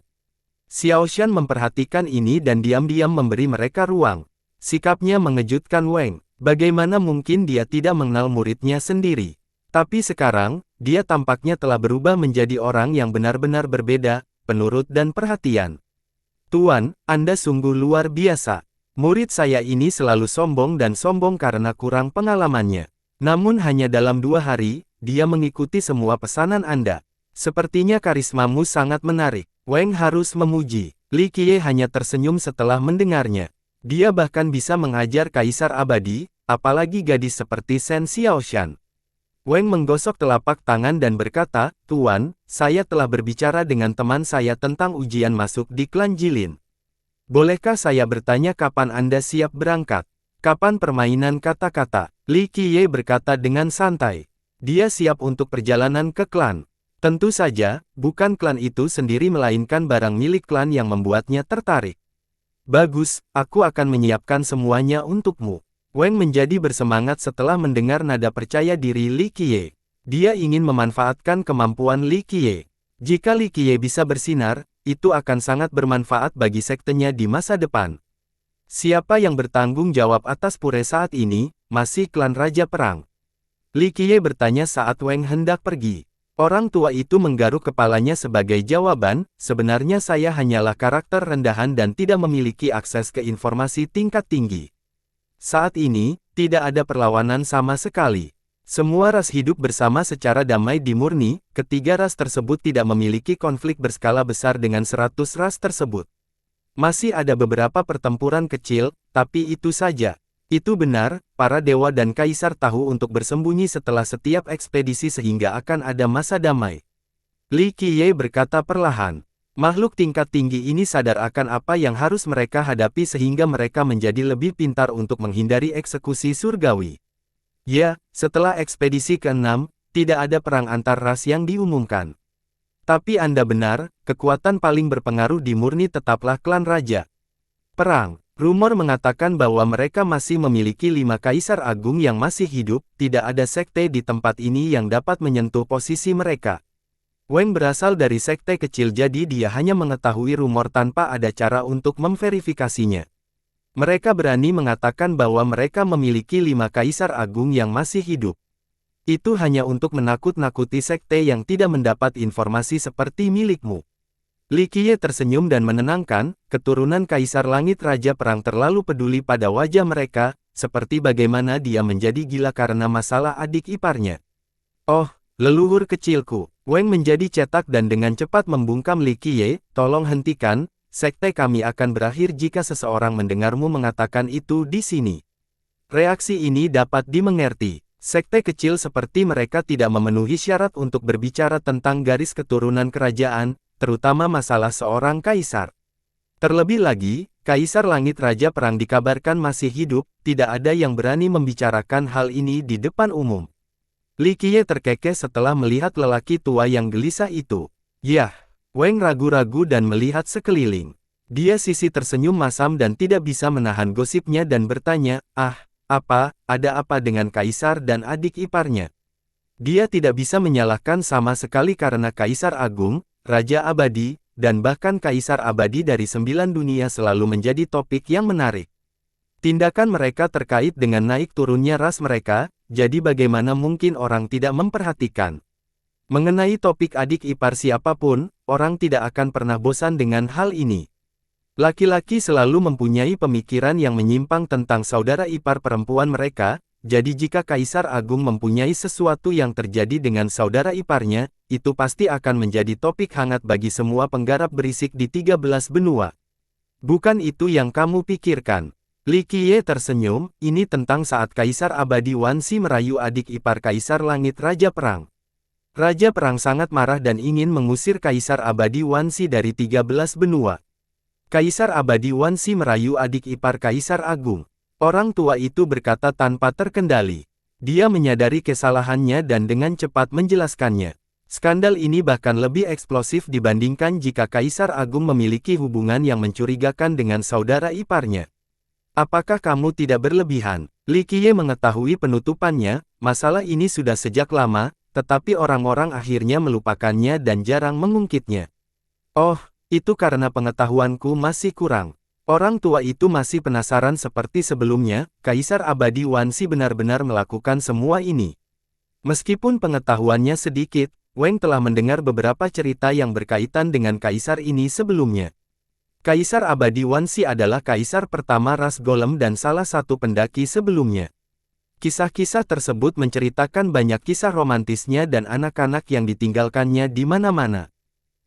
Xiaoshan memperhatikan ini dan diam-diam memberi mereka ruang. Sikapnya mengejutkan Weng. Bagaimana mungkin dia tidak mengenal muridnya sendiri? Tapi sekarang, dia tampaknya telah berubah menjadi orang yang benar-benar berbeda, penurut dan perhatian. Tuan, Anda sungguh luar biasa. Murid saya ini selalu sombong dan sombong karena kurang pengalamannya. Namun hanya dalam 2 hari, dia mengikuti semua pesanan Anda. Sepertinya karismamu sangat menarik. Weng harus memuji. Li Qiye hanya tersenyum setelah mendengarnya. Dia bahkan bisa mengajar Kaisar Abadi, apalagi gadis seperti Shen Xiaoshan. Weng menggosok telapak tangan dan berkata, Tuan, saya telah berbicara dengan teman saya tentang ujian masuk di klan Jilin. Bolehkah saya bertanya kapan Anda siap berangkat? Kapan permainan kata-kata? Li Qiye berkata dengan santai. Dia siap untuk perjalanan ke klan. Tentu saja, bukan klan itu sendiri melainkan barang milik klan yang membuatnya tertarik. Bagus, aku akan menyiapkan semuanya untukmu. Weng menjadi bersemangat setelah mendengar nada percaya diri Li Qiye. Dia ingin memanfaatkan kemampuan Li Qiye. Jika Li Qiye bisa bersinar, itu akan sangat bermanfaat bagi sektenya di masa depan. Siapa yang bertanggung jawab atas pure saat ini? Masih klan Raja Perang. Li Qiye bertanya saat Weng hendak pergi. Orang tua itu menggaruk kepalanya sebagai jawaban, sebenarnya saya hanyalah karakter rendahan dan tidak memiliki akses ke informasi tingkat tinggi. Saat ini, tidak ada perlawanan sama sekali. Semua ras hidup bersama secara damai di Murni, ketiga ras tersebut tidak memiliki konflik berskala besar dengan 100 ras tersebut. Masih ada beberapa pertempuran kecil, tapi itu saja. Itu benar, para dewa dan kaisar tahu untuk bersembunyi setelah setiap ekspedisi sehingga akan ada masa damai. Li Qiye berkata perlahan. Makhluk tingkat tinggi ini sadar akan apa yang harus mereka hadapi sehingga mereka menjadi lebih pintar untuk menghindari eksekusi surgawi. Ya, setelah ekspedisi ke-6, tidak ada perang antar ras yang diumumkan. Tapi Anda benar, kekuatan paling berpengaruh di Murni tetaplah klan Raja Perang. Rumor mengatakan bahwa mereka masih memiliki 5 kaisar agung yang masih hidup, tidak ada sekte di tempat ini yang dapat menyentuh posisi mereka. Weng berasal dari sekte kecil jadi dia hanya mengetahui rumor tanpa ada cara untuk memverifikasinya. Mereka berani mengatakan bahwa mereka memiliki 5 kaisar agung yang masih hidup. Itu hanya untuk menakut-nakuti sekte yang tidak mendapat informasi seperti milikmu. Li Qiye tersenyum dan menenangkan, keturunan Kaisar Langit Raja Perang terlalu peduli pada wajah mereka, seperti bagaimana dia menjadi gila karena masalah adik iparnya. Oh, leluhur kecilku. Weng menjadi cetak dan dengan cepat membungkam Li Qiye, tolong hentikan, sekte kami akan berakhir jika seseorang mendengarmu mengatakan itu di sini. Reaksi ini dapat dimengerti. Sekte kecil seperti mereka tidak memenuhi syarat untuk berbicara tentang garis keturunan kerajaan, terutama masalah seorang kaisar. Terlebih lagi, Kaisar Langit Raja Perang dikabarkan masih hidup, tidak ada yang berani membicarakan hal ini di depan umum. Li Qiye terkekeh setelah melihat lelaki tua yang gelisah itu. Yah, Weng ragu-ragu dan melihat sekeliling. Dia sisi tersenyum masam dan tidak bisa menahan gosipnya dan bertanya, ada apa dengan Kaisar dan adik iparnya? Dia tidak bisa menyalahkan sama sekali karena Kaisar Agung, Raja Abadi, dan bahkan Kaisar Abadi dari 9 dunia selalu menjadi topik yang menarik. Tindakan mereka terkait dengan naik turunnya ras mereka, jadi bagaimana mungkin orang tidak memperhatikan? Mengenai topik adik ipar siapapun, orang tidak akan pernah bosan dengan hal ini. Laki-laki selalu mempunyai pemikiran yang menyimpang tentang saudara ipar perempuan mereka, jadi jika Kaisar Agung mempunyai sesuatu yang terjadi dengan saudara iparnya, itu pasti akan menjadi topik hangat bagi semua penggarap berisik di 13 benua. Bukan itu yang kamu pikirkan. Li Qiye tersenyum, ini tentang saat Kaisar Abadi Wansi merayu adik ipar Kaisar Langit Raja Perang. Raja Perang sangat marah dan ingin mengusir Kaisar Abadi Wansi dari 13 benua. Kaisar Abadi Wansi merayu adik ipar Kaisar Agung. Orang tua itu berkata tanpa terkendali. Dia menyadari kesalahannya dan dengan cepat menjelaskannya. Skandal ini bahkan lebih eksplosif dibandingkan jika Kaisar Agung memiliki hubungan yang mencurigakan dengan saudara iparnya. Apakah kamu tidak berlebihan? Li Qiye mengetahui penutupannya, masalah ini sudah sejak lama, tetapi orang-orang akhirnya melupakannya dan jarang mengungkitnya. Oh, itu karena pengetahuanku masih kurang. Orang tua itu masih penasaran seperti sebelumnya, Kaisar Abadi Wansi benar-benar melakukan semua ini. Meskipun pengetahuannya sedikit, Wang telah mendengar beberapa cerita yang berkaitan dengan Kaisar ini sebelumnya. Kaisar Abadi Wansi adalah Kaisar pertama ras Golem dan salah satu pendaki sebelumnya. Kisah-kisah tersebut menceritakan banyak kisah romantisnya dan anak-anak yang ditinggalkannya di mana-mana.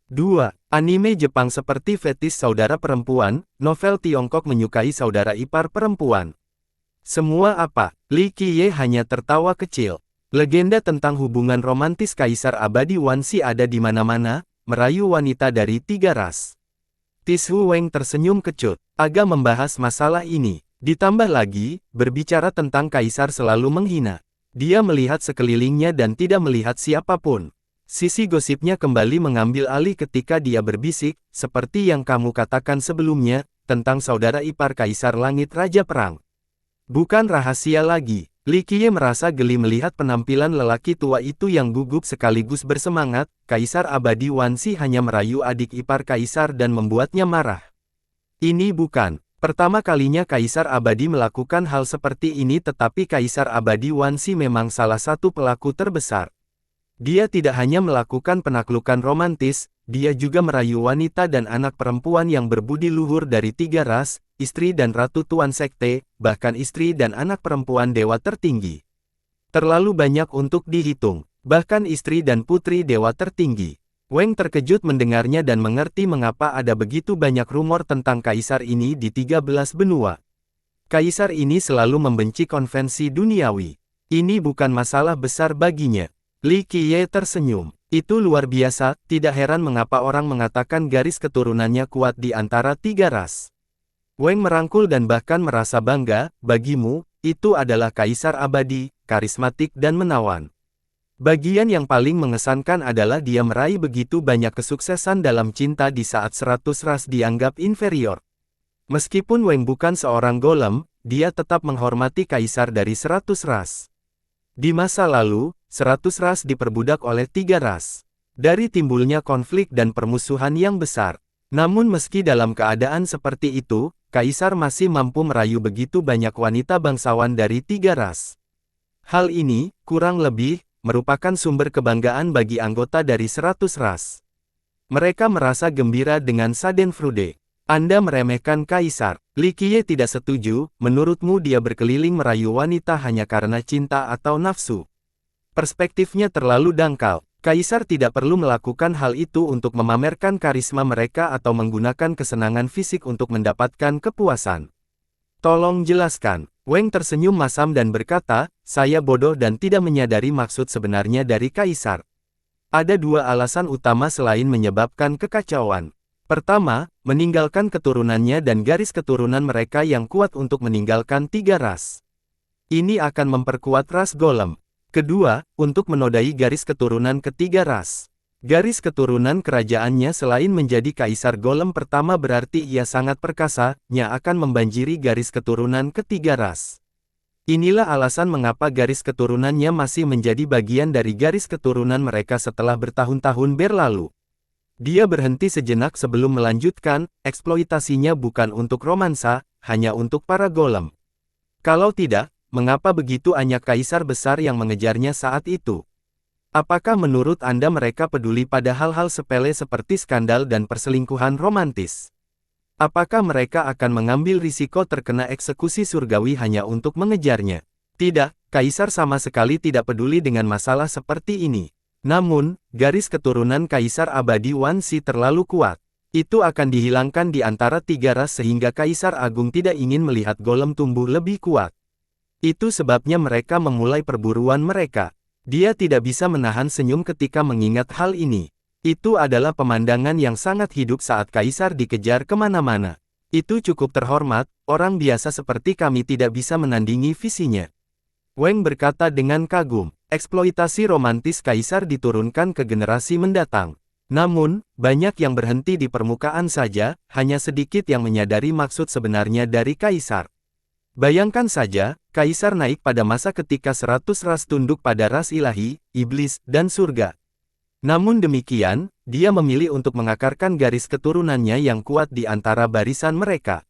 2. Anime Jepang seperti fetis saudara perempuan, novel Tiongkok menyukai saudara ipar perempuan. Semua apa? Li Qiye hanya tertawa kecil. Legenda tentang hubungan romantis Kaisar Abadi Wansi ada di mana-mana, merayu wanita dari 3 ras. Tishu Wang tersenyum kecut. Agak membahas masalah ini. Ditambah lagi, berbicara tentang Kaisar selalu menghina. Dia melihat sekelilingnya dan tidak melihat siapapun. Sisi gosipnya kembali mengambil alih ketika dia berbisik, seperti yang kamu katakan sebelumnya, tentang saudara ipar Kaisar Langit Raja Perang. Bukan rahasia lagi. Li Qiye merasa geli melihat penampilan lelaki tua itu yang gugup sekaligus bersemangat. Kaisar Abadi Wansi hanya merayu adik ipar Kaisar dan membuatnya marah. Ini bukan pertama kalinya Kaisar Abadi melakukan hal seperti ini, tetapi Kaisar Abadi Wansi memang salah satu pelaku terbesar. Dia tidak hanya melakukan penaklukan romantis, dia juga merayu wanita dan anak perempuan yang berbudi luhur dari 3 ras, istri dan ratu tuan sekte, bahkan istri dan anak perempuan dewa tertinggi. Terlalu banyak untuk dihitung, bahkan istri dan putri dewa tertinggi. Wang terkejut mendengarnya dan mengerti mengapa ada begitu banyak rumor tentang Kaisar ini di 13 benua. Kaisar ini selalu membenci konvensi duniawi. Ini bukan masalah besar baginya. Li Qiye tersenyum. Itu luar biasa, tidak heran mengapa orang mengatakan garis keturunannya kuat di antara 3 ras. Wang merangkul dan bahkan merasa bangga, bagimu, itu adalah Kaisar Abadi, karismatik dan menawan. Bagian yang paling mengesankan adalah dia meraih begitu banyak kesuksesan dalam cinta di saat 100 ras dianggap inferior. Meskipun Wang bukan seorang golem, dia tetap menghormati Kaisar dari 100 ras. Di masa lalu, 100 ras diperbudak oleh 3 ras. Dari timbulnya konflik dan permusuhan yang besar. Namun meski dalam keadaan seperti itu, Kaisar masih mampu merayu begitu banyak wanita bangsawan dari 3 ras. Hal ini, kurang lebih, merupakan sumber kebanggaan bagi anggota dari 100 ras. Mereka merasa gembira dengan Schadenfreude. Anda meremehkan Kaisar. Li Qiye tidak setuju, menurutmu dia berkeliling merayu wanita hanya karena cinta atau nafsu. Perspektifnya terlalu dangkal. Kaisar tidak perlu melakukan hal itu untuk memamerkan karisma mereka atau menggunakan kesenangan fisik untuk mendapatkan kepuasan. Tolong jelaskan. Wang tersenyum masam dan berkata, saya bodoh dan tidak menyadari maksud sebenarnya dari Kaisar. Ada 2 alasan utama selain menyebabkan kekacauan. Pertama, meninggalkan keturunannya dan garis keturunan mereka yang kuat untuk meninggalkan 3 ras. Ini akan memperkuat ras Golem. Kedua, untuk menodai garis keturunan ketiga ras. Garis keturunan kerajaannya selain menjadi Kaisar Golem pertama berarti ia sangat perkasa, nya akan membanjiri garis keturunan ketiga ras. Inilah alasan mengapa garis keturunannya masih menjadi bagian dari garis keturunan mereka setelah bertahun-tahun berlalu. Dia berhenti sejenak sebelum melanjutkan, eksploitasinya bukan untuk romansa, hanya untuk para golem. Kalau tidak, mengapa begitu banyak kaisar besar yang mengejarnya saat itu? Apakah menurut Anda mereka peduli pada hal-hal sepele seperti skandal dan perselingkuhan romantis? Apakah mereka akan mengambil risiko terkena eksekusi surgawi hanya untuk mengejarnya? Tidak, kaisar sama sekali tidak peduli dengan masalah seperti ini. Namun, garis keturunan kaisar abadi Wansi terlalu kuat. Itu akan dihilangkan di antara tiga ras sehingga kaisar agung tidak ingin melihat golem tumbuh lebih kuat. Itu sebabnya mereka memulai perburuan mereka. Dia tidak bisa menahan senyum ketika mengingat hal ini. Itu adalah pemandangan yang sangat hidup saat kaisar dikejar kemana-mana. Itu cukup terhormat, orang biasa seperti kami tidak bisa menandingi visinya. Wang berkata dengan kagum, eksploitasi romantis kaisar diturunkan ke generasi mendatang. Namun, banyak yang berhenti di permukaan saja, hanya sedikit yang menyadari maksud sebenarnya dari kaisar. Bayangkan saja, kaisar naik pada masa ketika 100 ras tunduk pada ras ilahi, iblis, dan surga. Namun demikian, dia memilih untuk mengakarkan garis keturunannya yang kuat di antara barisan mereka.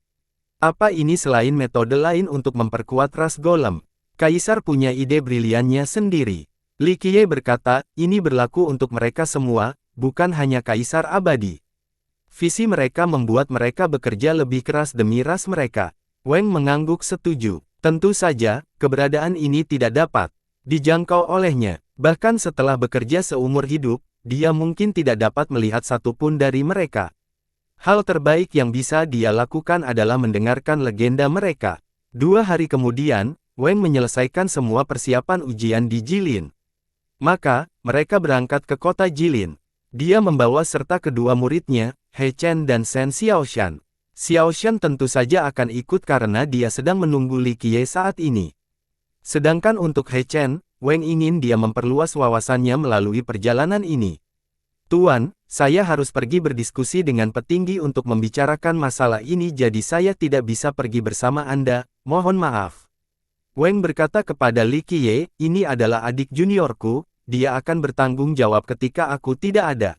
Apa ini selain metode lain untuk memperkuat ras golem? Kaisar punya ide briliannya sendiri. Li Qiye berkata, ini berlaku untuk mereka semua, bukan hanya kaisar abadi. Visi mereka membuat mereka bekerja lebih keras demi ras mereka. Wang mengangguk setuju. Tentu saja, keberadaan ini tidak dapat dijangkau olehnya. Bahkan setelah bekerja seumur hidup, dia mungkin tidak dapat melihat satupun dari mereka. Hal terbaik yang bisa dia lakukan adalah mendengarkan legenda mereka. 2 hari kemudian, Wang menyelesaikan semua persiapan ujian di Jilin. Maka, mereka berangkat ke kota Jilin. Dia membawa serta kedua muridnya, He Chen dan Shen Xiaoshan. Xiaoshan tentu saja akan ikut karena dia sedang menunggu Li Qiye saat ini. Sedangkan untuk He Chen, Wang ingin dia memperluas wawasannya melalui perjalanan ini. Tuan, saya harus pergi berdiskusi dengan petinggi untuk membicarakan masalah ini jadi saya tidak bisa pergi bersama Anda, mohon maaf. Wang berkata kepada Li Qiye, ini adalah adik juniorku, dia akan bertanggung jawab ketika aku tidak ada.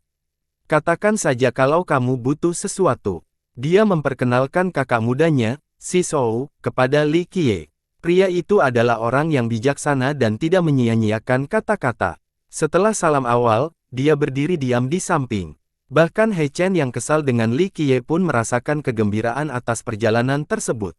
Katakan saja kalau kamu butuh sesuatu. Dia memperkenalkan kakak mudanya, Si Shou, kepada Li Qiye. Pria itu adalah orang yang bijaksana dan tidak menyia-nyiakan kata-kata. Setelah salam awal, dia berdiri diam di samping. Bahkan He Chen yang kesal dengan Li Qiye pun merasakan kegembiraan atas perjalanan tersebut.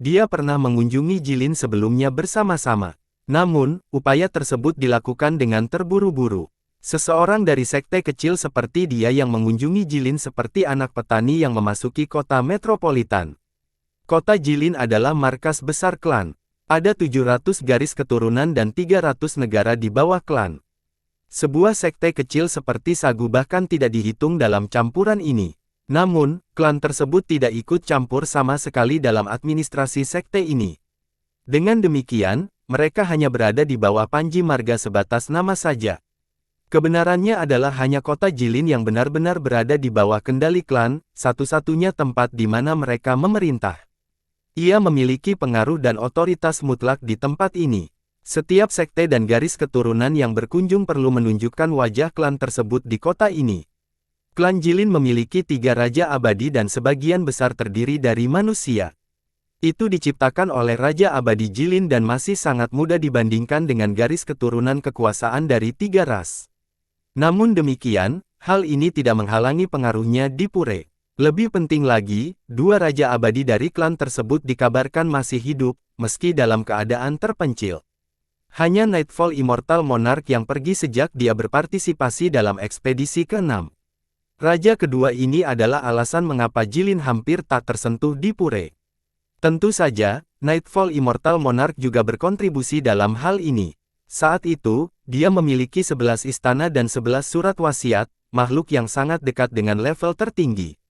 Dia pernah mengunjungi Jilin sebelumnya bersama-sama. Namun, upaya tersebut dilakukan dengan terburu-buru. Seseorang dari sekte kecil seperti dia yang mengunjungi Jilin seperti anak petani yang memasuki kota metropolitan. Kota Jilin adalah markas besar klan. Ada 700 garis keturunan dan 300 negara di bawah klan. Sebuah sekte kecil seperti Sagu bahkan tidak dihitung dalam campuran ini. Namun, klan tersebut tidak ikut campur sama sekali dalam administrasi sekte ini. Dengan demikian, mereka hanya berada di bawah Panji Marga sebatas nama saja. Kebenarannya adalah hanya kota Jilin yang benar-benar berada di bawah kendali klan, satu-satunya tempat di mana mereka memerintah. Ia memiliki pengaruh dan otoritas mutlak di tempat ini. Setiap sekte dan garis keturunan yang berkunjung perlu menunjukkan wajah klan tersebut di kota ini. Klan Jilin memiliki 3 raja abadi dan sebagian besar terdiri dari manusia. Itu diciptakan oleh Raja Abadi Jilin dan masih sangat mudah dibandingkan dengan garis keturunan kekuasaan dari 3 ras. Namun demikian, hal ini tidak menghalangi pengaruhnya di Pure. Lebih penting lagi, 2 raja abadi dari klan tersebut dikabarkan masih hidup, meski dalam keadaan terpencil. Hanya Nightfall Immortal Monarch yang pergi sejak dia berpartisipasi dalam ekspedisi ke-6. Raja kedua ini adalah alasan mengapa Jilin hampir tak tersentuh di Pure. Tentu saja, Nightfall Immortal Monarch juga berkontribusi dalam hal ini. Saat itu, dia memiliki 11 istana dan 11 surat wasiat, makhluk yang sangat dekat dengan level tertinggi.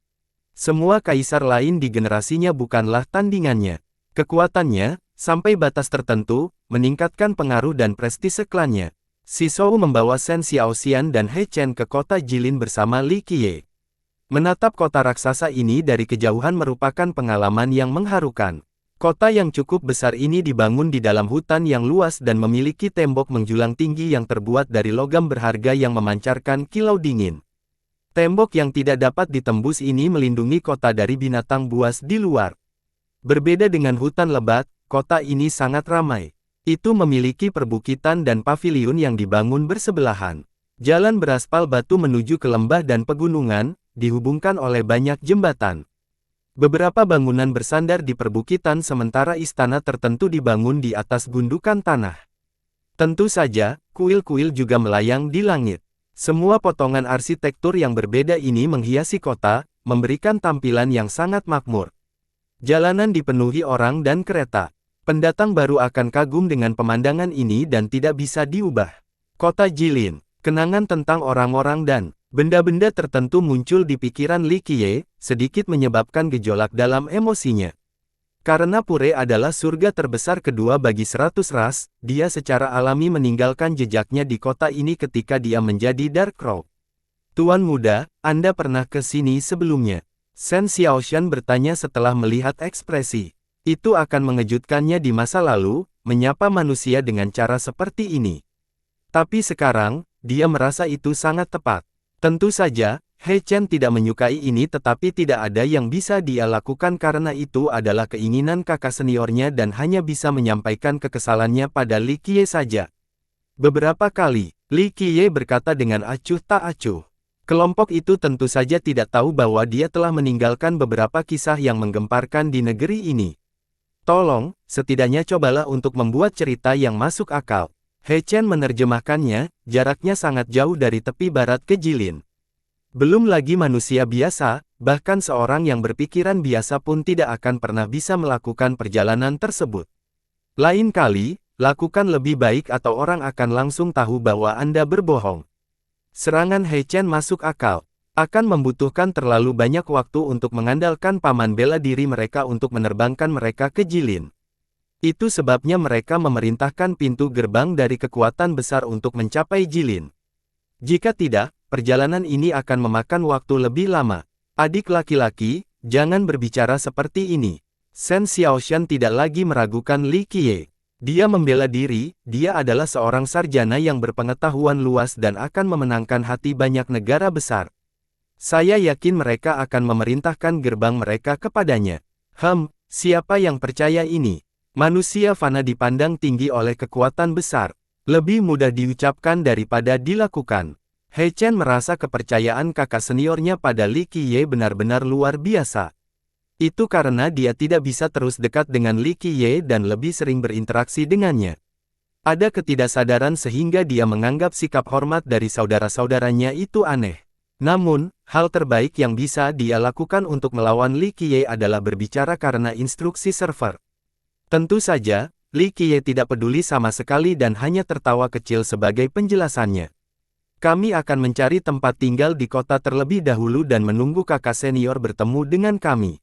Semua kaisar lain di generasinya bukanlah tandingannya. Kekuatannya, sampai batas tertentu, meningkatkan pengaruh dan prestise klannya. Si Shou membawa Shen Xiaoxian dan He Chen ke kota Jilin bersama Li Qiye. Menatap kota raksasa ini dari kejauhan merupakan pengalaman yang mengharukan. Kota yang cukup besar ini dibangun di dalam hutan yang luas dan memiliki tembok menjulang tinggi yang terbuat dari logam berharga yang memancarkan kilau dingin. Tembok yang tidak dapat ditembus ini melindungi kota dari binatang buas di luar. Berbeda dengan hutan lebat, kota ini sangat ramai. Itu memiliki perbukitan dan paviliun yang dibangun bersebelahan. Jalan beraspal batu menuju ke lembah dan pegunungan, dihubungkan oleh banyak jembatan. Beberapa bangunan bersandar di perbukitan sementara istana tertentu dibangun di atas gundukan tanah. Tentu saja, kuil-kuil juga melayang di langit. Semua potongan arsitektur yang berbeda ini menghiasi kota, memberikan tampilan yang sangat makmur. Jalanan dipenuhi orang dan kereta. Pendatang baru akan kagum dengan pemandangan ini dan tidak bisa diubah. Kota Jilin, kenangan tentang orang-orang dan benda-benda tertentu muncul di pikiran Li Qiye, sedikit menyebabkan gejolak dalam emosinya. Karena Pure adalah surga terbesar kedua bagi 100 ras, dia secara alami meninggalkan jejaknya di kota ini ketika dia menjadi Dark Crow. Tuan muda, Anda pernah ke sini sebelumnya? Shen Xiaoshan bertanya setelah melihat ekspresi. Itu akan mengejutkannya di masa lalu, menyapa manusia dengan cara seperti ini. Tapi sekarang, dia merasa itu sangat tepat. Tentu saja, He Chen tidak menyukai ini tetapi tidak ada yang bisa dia lakukan karena itu adalah keinginan kakak seniornya dan hanya bisa menyampaikan kekesalannya pada Li Qiye saja. Beberapa kali, Li Qiye berkata dengan acuh tak acuh. Kelompok itu tentu saja tidak tahu bahwa dia telah meninggalkan beberapa kisah yang menggemparkan di negeri ini. Tolong, setidaknya cobalah untuk membuat cerita yang masuk akal. He Chen menerjemahkannya, jaraknya sangat jauh dari tepi barat ke Jilin. Belum lagi manusia biasa, bahkan seorang yang berpikiran biasa pun tidak akan pernah bisa melakukan perjalanan tersebut. Lain kali, lakukan lebih baik atau orang akan langsung tahu bahwa Anda berbohong. Serangan He Chen masuk akal. Akan membutuhkan terlalu banyak waktu untuk mengandalkan paman bela diri mereka untuk menerbangkan mereka ke Jilin. Itu sebabnya mereka memerintahkan pintu gerbang dari kekuatan besar untuk mencapai Jilin. Jika tidak, perjalanan ini akan memakan waktu lebih lama. Adik laki-laki, jangan berbicara seperti ini. Shen Xiaoshan tidak lagi meragukan Li Qiye. Dia membela diri, dia adalah seorang sarjana yang berpengetahuan luas dan akan memenangkan hati banyak negara besar. Saya yakin mereka akan memerintahkan gerbang mereka kepadanya. Siapa yang percaya ini? Manusia fana dipandang tinggi oleh kekuatan besar. Lebih mudah diucapkan daripada dilakukan. He Chen merasa kepercayaan kakak seniornya pada Li Qiye benar-benar luar biasa. Itu karena dia tidak bisa terus dekat dengan Li Qiye dan lebih sering berinteraksi dengannya. Ada ketidaksadaran sehingga dia menganggap sikap hormat dari saudara-saudaranya itu aneh. Namun, hal terbaik yang bisa dia lakukan untuk melawan Li Qiye adalah berbicara karena instruksi server. Tentu saja, Li Qiye tidak peduli sama sekali dan hanya tertawa kecil sebagai penjelasannya. Kami akan mencari tempat tinggal di kota terlebih dahulu dan menunggu kakak senior bertemu dengan kami.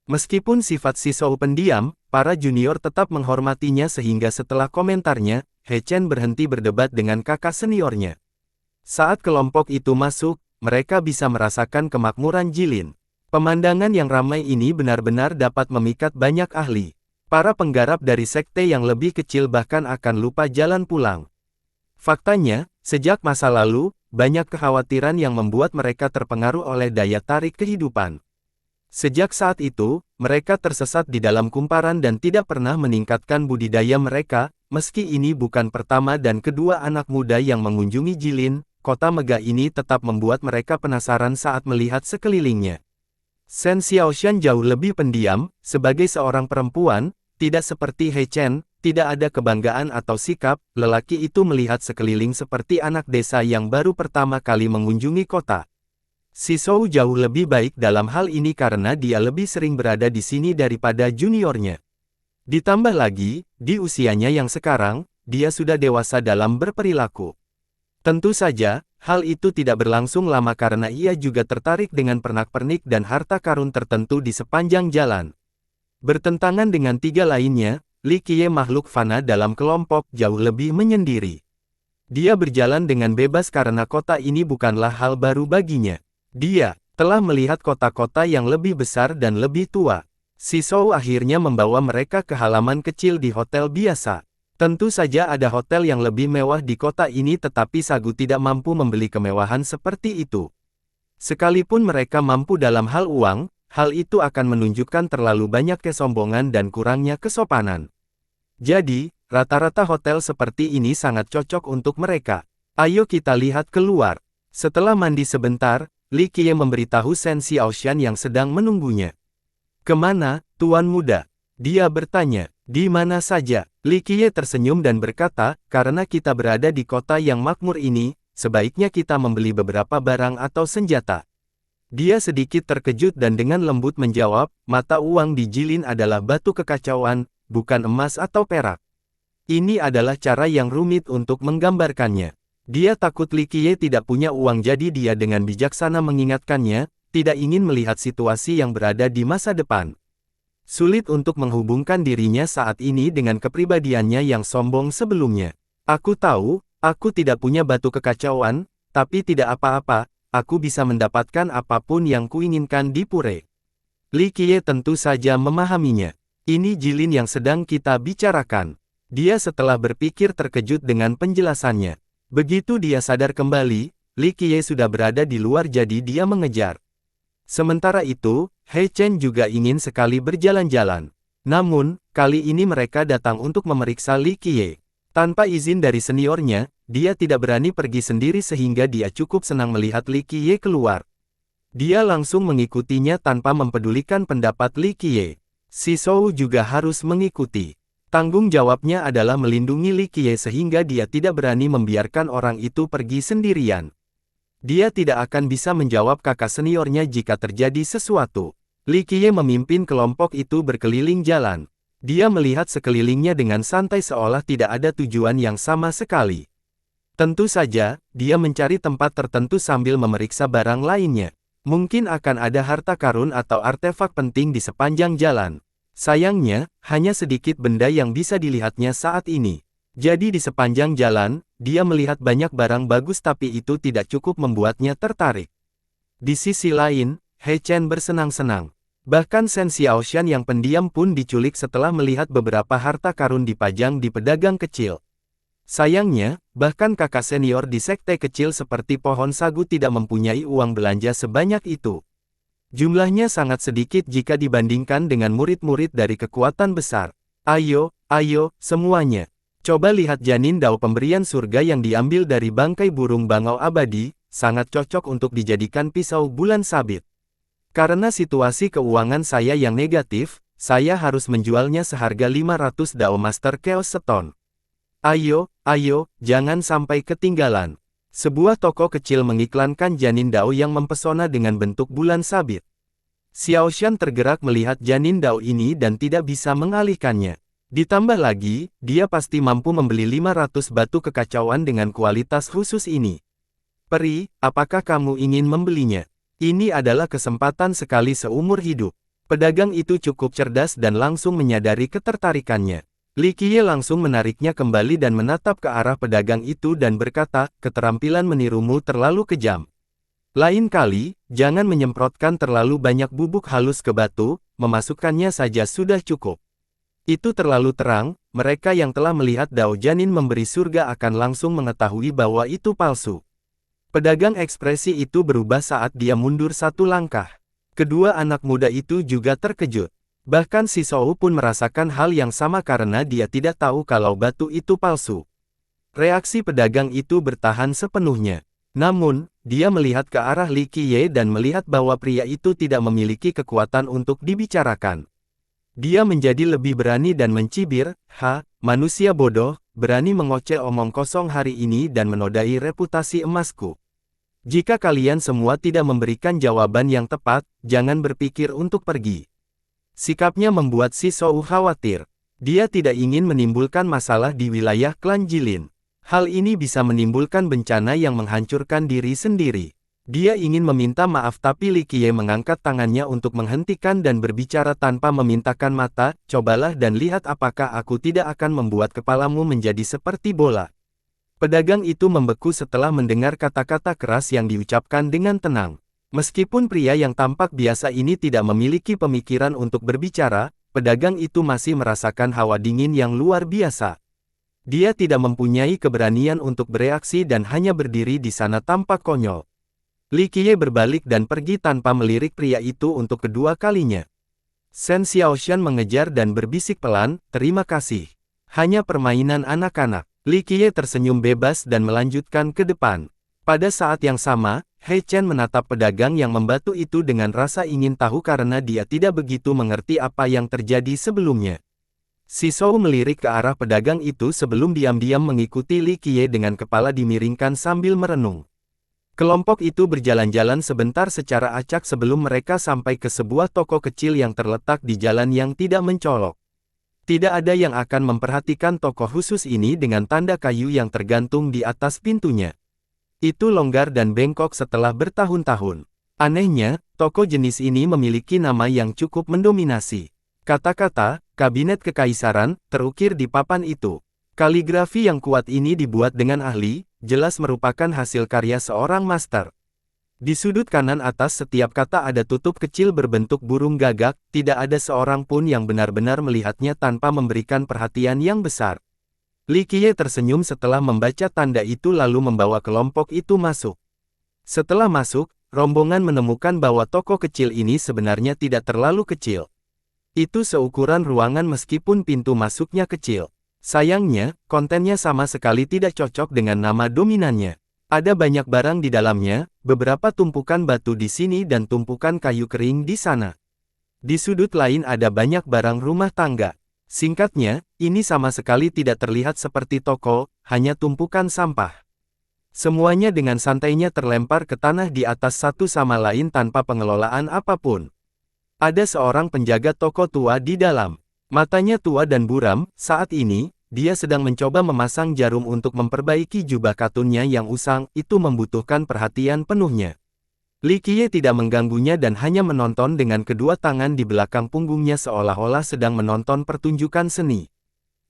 Meskipun sifat Sisou pendiam, para junior tetap menghormatinya sehingga setelah komentarnya, He Chen berhenti berdebat dengan kakak seniornya. Saat kelompok itu masuk, mereka bisa merasakan kemakmuran Jilin. Pemandangan yang ramai ini benar-benar dapat memikat banyak ahli. Para penggarap dari sekte yang lebih kecil bahkan akan lupa jalan pulang. Faktanya, sejak masa lalu, banyak kekhawatiran yang membuat mereka terpengaruh oleh daya tarik kehidupan. Sejak saat itu, mereka tersesat di dalam kumparan dan tidak pernah meningkatkan budidaya mereka, meski ini bukan pertama dan kedua anak muda yang mengunjungi Jilin, kota megah ini tetap membuat mereka penasaran saat melihat sekelilingnya. Shen Xiaoshan jauh lebih pendiam, sebagai seorang perempuan, tidak seperti He Chen, tidak ada kebanggaan atau sikap, lelaki itu melihat sekeliling seperti anak desa yang baru pertama kali mengunjungi kota. Sisou jauh lebih baik dalam hal ini karena dia lebih sering berada di sini daripada juniornya. Ditambah lagi, di usianya yang sekarang, dia sudah dewasa dalam berperilaku. Tentu saja, hal itu tidak berlangsung lama karena ia juga tertarik dengan pernak-pernik dan harta karun tertentu di sepanjang jalan. Bertentangan dengan tiga lainnya, Li Qiye makhluk fana dalam kelompok jauh lebih menyendiri. Dia berjalan dengan bebas karena kota ini bukanlah hal baru baginya. Dia telah melihat kota-kota yang lebih besar dan lebih tua. Si Shou akhirnya membawa mereka ke halaman kecil di hotel biasa. Tentu saja ada hotel yang lebih mewah di kota ini tetapi Sagu tidak mampu membeli kemewahan seperti itu. Sekalipun mereka mampu dalam hal uang, hal itu akan menunjukkan terlalu banyak kesombongan dan kurangnya kesopanan. Jadi, rata-rata hotel seperti ini sangat cocok untuk mereka. Ayo kita lihat keluar. Setelah mandi sebentar, Li Qiye memberitahu Shen Xiaoshan yang sedang menunggunya. Kemana, Tuan Muda? Dia bertanya. Di mana saja? Li Qiye tersenyum dan berkata, karena kita berada di kota yang makmur ini, sebaiknya kita membeli beberapa barang atau senjata. Dia sedikit terkejut dan dengan lembut menjawab, mata uang di Jilin adalah batu kekacauan, bukan emas atau perak. Ini adalah cara yang rumit untuk menggambarkannya. Dia takut Li Qiye tidak punya uang jadi dia dengan bijaksana mengingatkannya, tidak ingin melihat situasi yang berada di masa depan. Sulit untuk menghubungkan dirinya saat ini dengan kepribadiannya yang sombong sebelumnya. Aku tahu, aku tidak punya batu kekacauan, tapi tidak apa-apa, aku bisa mendapatkan apapun yang kuinginkan di Pure. Li Qiye tentu saja memahaminya. Ini Jilin yang sedang kita bicarakan. Dia setelah berpikir terkejut dengan penjelasannya. Begitu dia sadar kembali, Li Qiye sudah berada di luar jadi dia mengejar. Sementara itu, He Chen juga ingin sekali berjalan-jalan. Namun, kali ini mereka datang untuk memeriksa Li Qiye. Tanpa izin dari seniornya, dia tidak berani pergi sendiri sehingga dia cukup senang melihat Li Qiye keluar. Dia langsung mengikutinya tanpa mempedulikan pendapat Li Qiye. Si Shou juga harus mengikuti. Tanggung jawabnya adalah melindungi Li Qiye sehingga dia tidak berani membiarkan orang itu pergi sendirian. Dia tidak akan bisa menjawab kakak seniornya jika terjadi sesuatu. Li Qiye memimpin kelompok itu berkeliling jalan. Dia melihat sekelilingnya dengan santai seolah tidak ada tujuan yang sama sekali. Tentu saja, dia mencari tempat tertentu sambil memeriksa barang lainnya. Mungkin akan ada harta karun atau artefak penting di sepanjang jalan. Sayangnya, hanya sedikit benda yang bisa dilihatnya saat ini. Jadi di sepanjang jalan, dia melihat banyak barang bagus tapi itu tidak cukup membuatnya tertarik. Di sisi lain, He Chen bersenang-senang. Bahkan Shen Xiaoshan yang pendiam pun diculik setelah melihat beberapa harta karun dipajang di pedagang kecil. Sayangnya, bahkan kakak senior di sekte kecil seperti pohon sagu tidak mempunyai uang belanja sebanyak itu. Jumlahnya sangat sedikit jika dibandingkan dengan murid-murid dari kekuatan besar. Ayo, semuanya. Coba lihat janin dao pemberian surga yang diambil dari bangkai burung bangau abadi, sangat cocok untuk dijadikan pisau bulan sabit. Karena situasi keuangan saya yang negatif, saya harus menjualnya seharga 500 dao Master Chaos Stone. Ayo, jangan sampai ketinggalan. Sebuah toko kecil mengiklankan janin dao yang mempesona dengan bentuk bulan sabit. Xiaoshan tergerak melihat janin dao ini dan tidak bisa mengalihkannya. Ditambah lagi, dia pasti mampu membeli 500 batu kekacauan dengan kualitas khusus ini. Peri, apakah kamu ingin membelinya? Ini adalah kesempatan sekali seumur hidup. Pedagang itu cukup cerdas dan langsung menyadari ketertarikannya. Li Qiye langsung menariknya kembali dan menatap ke arah pedagang itu dan berkata, keterampilan menirumu terlalu kejam. Lain kali, jangan menyemprotkan terlalu banyak bubuk halus ke batu, memasukkannya saja sudah cukup. Itu terlalu terang, mereka yang telah melihat dao janin memberi surga akan langsung mengetahui bahwa itu palsu. Pedagang ekspresi itu berubah saat dia mundur satu langkah. Kedua anak muda itu juga terkejut. Bahkan si Shou pun merasakan hal yang sama karena dia tidak tahu kalau batu itu palsu. Reaksi pedagang itu bertahan sepenuhnya. Namun, dia melihat ke arah Li Qiye dan melihat bahwa pria itu tidak memiliki kekuatan untuk dibicarakan. Dia menjadi lebih berani dan mencibir, manusia bodoh, berani mengoceh omong kosong hari ini dan menodai reputasi emasku. Jika kalian semua tidak memberikan jawaban yang tepat, jangan berpikir untuk pergi. Sikapnya membuat si Shou khawatir. Dia tidak ingin menimbulkan masalah di wilayah klan Jilin. Hal ini bisa menimbulkan bencana yang menghancurkan diri sendiri. Dia ingin meminta maaf tapi Li Qiye mengangkat tangannya untuk menghentikan dan berbicara tanpa memintakan mata, cobalah dan lihat apakah aku tidak akan membuat kepalamu menjadi seperti bola. Pedagang itu membeku setelah mendengar kata-kata keras yang diucapkan dengan tenang. Meskipun pria yang tampak biasa ini tidak memiliki pemikiran untuk berbicara, pedagang itu masih merasakan hawa dingin yang luar biasa. Dia tidak mempunyai keberanian untuk bereaksi dan hanya berdiri di sana tampak konyol. Li Qiye berbalik dan pergi tanpa melirik pria itu untuk kedua kalinya. Shen Xiaoshan mengejar dan berbisik pelan, "Terima kasih. Hanya permainan anak-anak." Li Qiye tersenyum bebas dan melanjutkan ke depan. Pada saat yang sama, He Chen menatap pedagang yang membatu itu dengan rasa ingin tahu karena dia tidak begitu mengerti apa yang terjadi sebelumnya. Si Shou melirik ke arah pedagang itu sebelum diam-diam mengikuti Li Qiye dengan kepala dimiringkan sambil merenung. Kelompok itu berjalan-jalan sebentar secara acak sebelum mereka sampai ke sebuah toko kecil yang terletak di jalan yang tidak mencolok. Tidak ada yang akan memperhatikan toko khusus ini dengan tanda kayu yang tergantung di atas pintunya. Itu longgar dan bengkok setelah bertahun-tahun. Anehnya, toko jenis ini memiliki nama yang cukup mendominasi. Kata-kata, "Kabinet Kekaisaran," terukir di papan itu. Kaligrafi yang kuat ini dibuat dengan ahli, jelas merupakan hasil karya seorang master. Di sudut kanan atas setiap kata ada tutup kecil berbentuk burung gagak, tidak ada seorang pun yang benar-benar melihatnya tanpa memberikan perhatian yang besar. Li Qiye tersenyum setelah membaca tanda itu lalu membawa kelompok itu masuk. Setelah masuk, rombongan menemukan bahwa toko kecil ini sebenarnya tidak terlalu kecil. Itu seukuran ruangan meskipun pintu masuknya kecil. Sayangnya, kontennya sama sekali tidak cocok dengan nama dominannya. Ada banyak barang di dalamnya, beberapa tumpukan batu di sini dan tumpukan kayu kering di sana. Di sudut lain ada banyak barang rumah tangga. Singkatnya, ini sama sekali tidak terlihat seperti toko, hanya tumpukan sampah. Semuanya dengan santainya terlempar ke tanah di atas satu sama lain tanpa pengelolaan apapun. Ada seorang penjaga toko tua di dalam. Matanya tua dan buram, saat ini, dia sedang mencoba memasang jarum untuk memperbaiki jubah katunnya yang usang, itu membutuhkan perhatian penuhnya. Li Qiye tidak mengganggunya dan hanya menonton dengan kedua tangan di belakang punggungnya seolah-olah sedang menonton pertunjukan seni.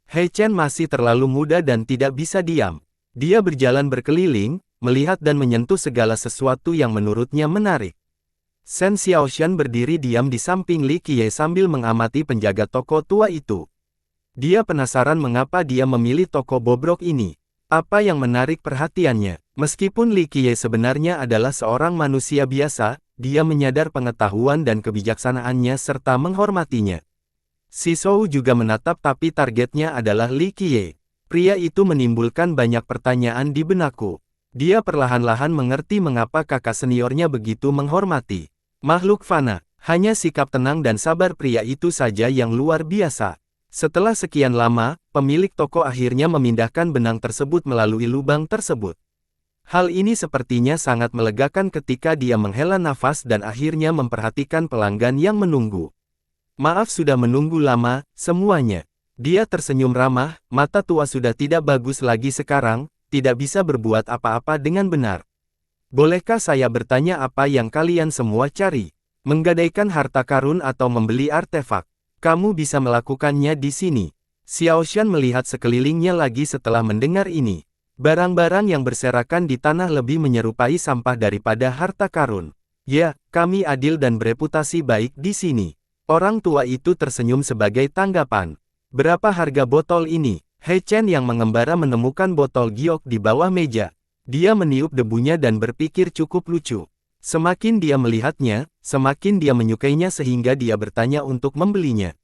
He Chen masih terlalu muda dan tidak bisa diam. Dia berjalan berkeliling, melihat dan menyentuh segala sesuatu yang menurutnya menarik. Shen Xiaoshan berdiri diam di samping Li Qiye sambil mengamati penjaga toko tua itu. Dia penasaran mengapa dia memilih toko bobrok ini. Apa yang menarik perhatiannya? Meskipun Li Qiye sebenarnya adalah seorang manusia biasa, dia menyadar pengetahuan dan kebijaksanaannya serta menghormatinya. Si Shou juga menatap tapi targetnya adalah Li Qiye. Pria itu menimbulkan banyak pertanyaan di benakku. Dia perlahan-lahan mengerti mengapa kakak seniornya begitu menghormati. Makhluk fana, hanya sikap tenang dan sabar pria itu saja yang luar biasa. Setelah sekian lama, pemilik toko akhirnya memindahkan benang tersebut melalui lubang tersebut. Hal ini sepertinya sangat melegakan ketika dia menghela nafas dan akhirnya memperhatikan pelanggan yang menunggu. "Maaf sudah menunggu lama, semuanya." Dia tersenyum ramah, mata tua sudah tidak bagus lagi sekarang, tidak bisa berbuat apa-apa dengan benar. "Bolehkah saya bertanya apa yang kalian semua cari? Menggadaikan harta karun atau membeli artefak? Kamu bisa melakukannya di sini." Xiaoshan melihat sekelilingnya lagi setelah mendengar ini. Barang-barang yang berserakan di tanah lebih menyerupai sampah daripada harta karun. "Ya, kami adil dan bereputasi baik di sini." Orang tua itu tersenyum sebagai tanggapan. "Berapa harga botol ini?" He Chen yang mengembara menemukan botol giok di bawah meja. Dia meniup debunya dan berpikir cukup lucu. Semakin dia melihatnya, semakin dia menyukainya sehingga dia bertanya untuk membelinya.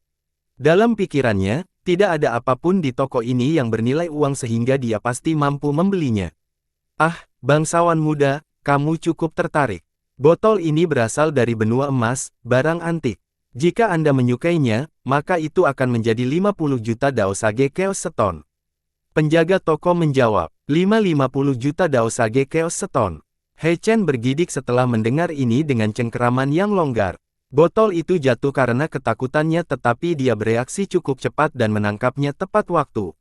Dalam pikirannya, tidak ada apapun di toko ini yang bernilai uang sehingga dia pasti mampu membelinya. "Ah, bangsawan muda, kamu cukup tertarik. Botol ini berasal dari benua emas, barang antik. Jika Anda menyukainya, maka itu akan menjadi 50 juta Dao Sage Chaos Stone." Penjaga toko menjawab, 50 juta Dao Sage Chaos Stone." He Chen bergidik setelah mendengar ini dengan cengkeraman yang longgar. Botol itu jatuh karena ketakutannya tetapi dia bereaksi cukup cepat dan menangkapnya tepat waktu.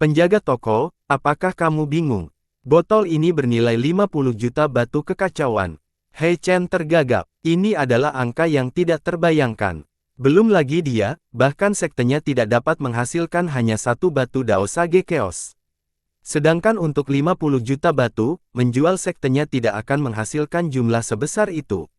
"Penjaga toko, apakah kamu bingung? Botol ini bernilai 50 juta batu kekacauan." He Chen tergagap. Ini adalah angka yang tidak terbayangkan. Belum lagi dia, bahkan sektenya tidak dapat menghasilkan hanya satu batu Dao Sage Chaos. Sedangkan untuk 50 juta batu, menjual sektenya tidak akan menghasilkan jumlah sebesar itu.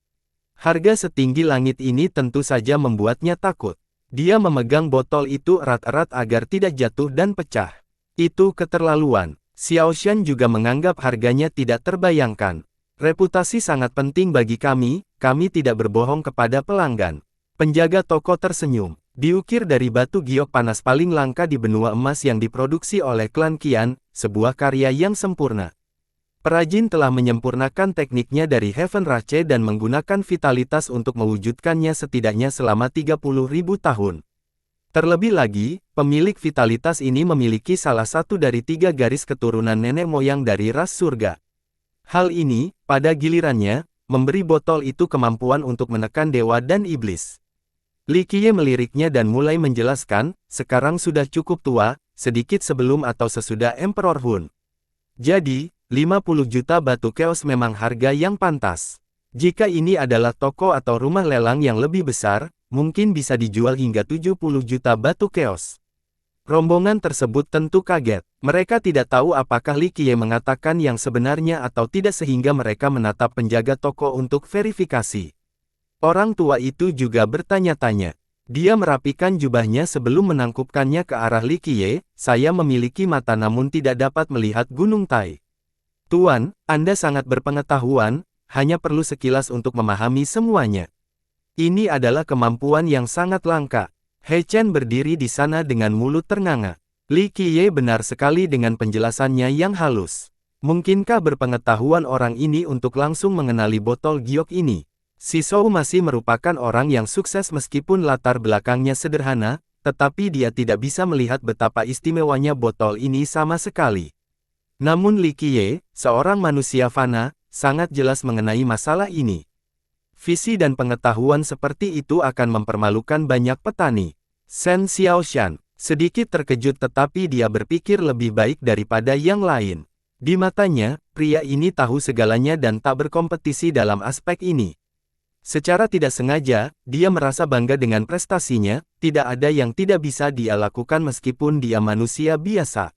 Harga setinggi langit ini tentu saja membuatnya takut. Dia memegang botol itu erat-erat agar tidak jatuh dan pecah. Itu keterlaluan. Xiaoshan juga menganggap harganya tidak terbayangkan. Reputasi sangat penting bagi kami tidak berbohong kepada pelanggan. Penjaga toko tersenyum. Diukir dari batu giok panas paling langka di benua emas yang diproduksi oleh klan Qian, sebuah karya yang sempurna. Perajin telah menyempurnakan tekniknya dari Heaven Rache dan menggunakan vitalitas untuk mewujudkannya setidaknya selama 30.000 tahun. Terlebih lagi, pemilik vitalitas ini memiliki salah satu dari 3 garis keturunan nenek moyang dari ras surga. Hal ini, pada gilirannya, memberi botol itu kemampuan untuk menekan dewa dan iblis. Li Qiye meliriknya dan mulai menjelaskan, sekarang sudah cukup tua, sedikit sebelum atau sesudah Emperor Hun. Jadi, 50 juta batu keos memang harga yang pantas. Jika ini adalah toko atau rumah lelang yang lebih besar, mungkin bisa dijual hingga 70 juta batu keos. Rombongan tersebut tentu kaget. Mereka tidak tahu apakah Li Qiye mengatakan yang sebenarnya atau tidak sehingga mereka menatap penjaga toko untuk verifikasi. Orang tua itu juga bertanya-tanya. Dia merapikan jubahnya sebelum menangkupkannya ke arah Li Qiye. Saya memiliki mata namun tidak dapat melihat Gunung Tai. Tuan, Anda sangat berpengetahuan, hanya perlu sekilas untuk memahami semuanya. Ini adalah kemampuan yang sangat langka. He Chen berdiri di sana dengan mulut ternganga. Li Qiye benar sekali dengan penjelasannya yang halus. Mungkinkah berpengetahuan orang ini untuk langsung mengenali botol giok ini? Si Shou masih merupakan orang yang sukses meskipun latar belakangnya sederhana, tetapi dia tidak bisa melihat betapa istimewanya botol ini sama sekali. Namun Li Qiye, seorang manusia fana, sangat jelas mengenai masalah ini. Visi dan pengetahuan seperti itu akan mempermalukan banyak petani. Shen Xiaoshan, sedikit terkejut tetapi dia berpikir lebih baik daripada yang lain. Di matanya, pria ini tahu segalanya dan tak berkompetisi dalam aspek ini. Secara tidak sengaja, dia merasa bangga dengan prestasinya, tidak ada yang tidak bisa dia lakukan meskipun dia manusia biasa.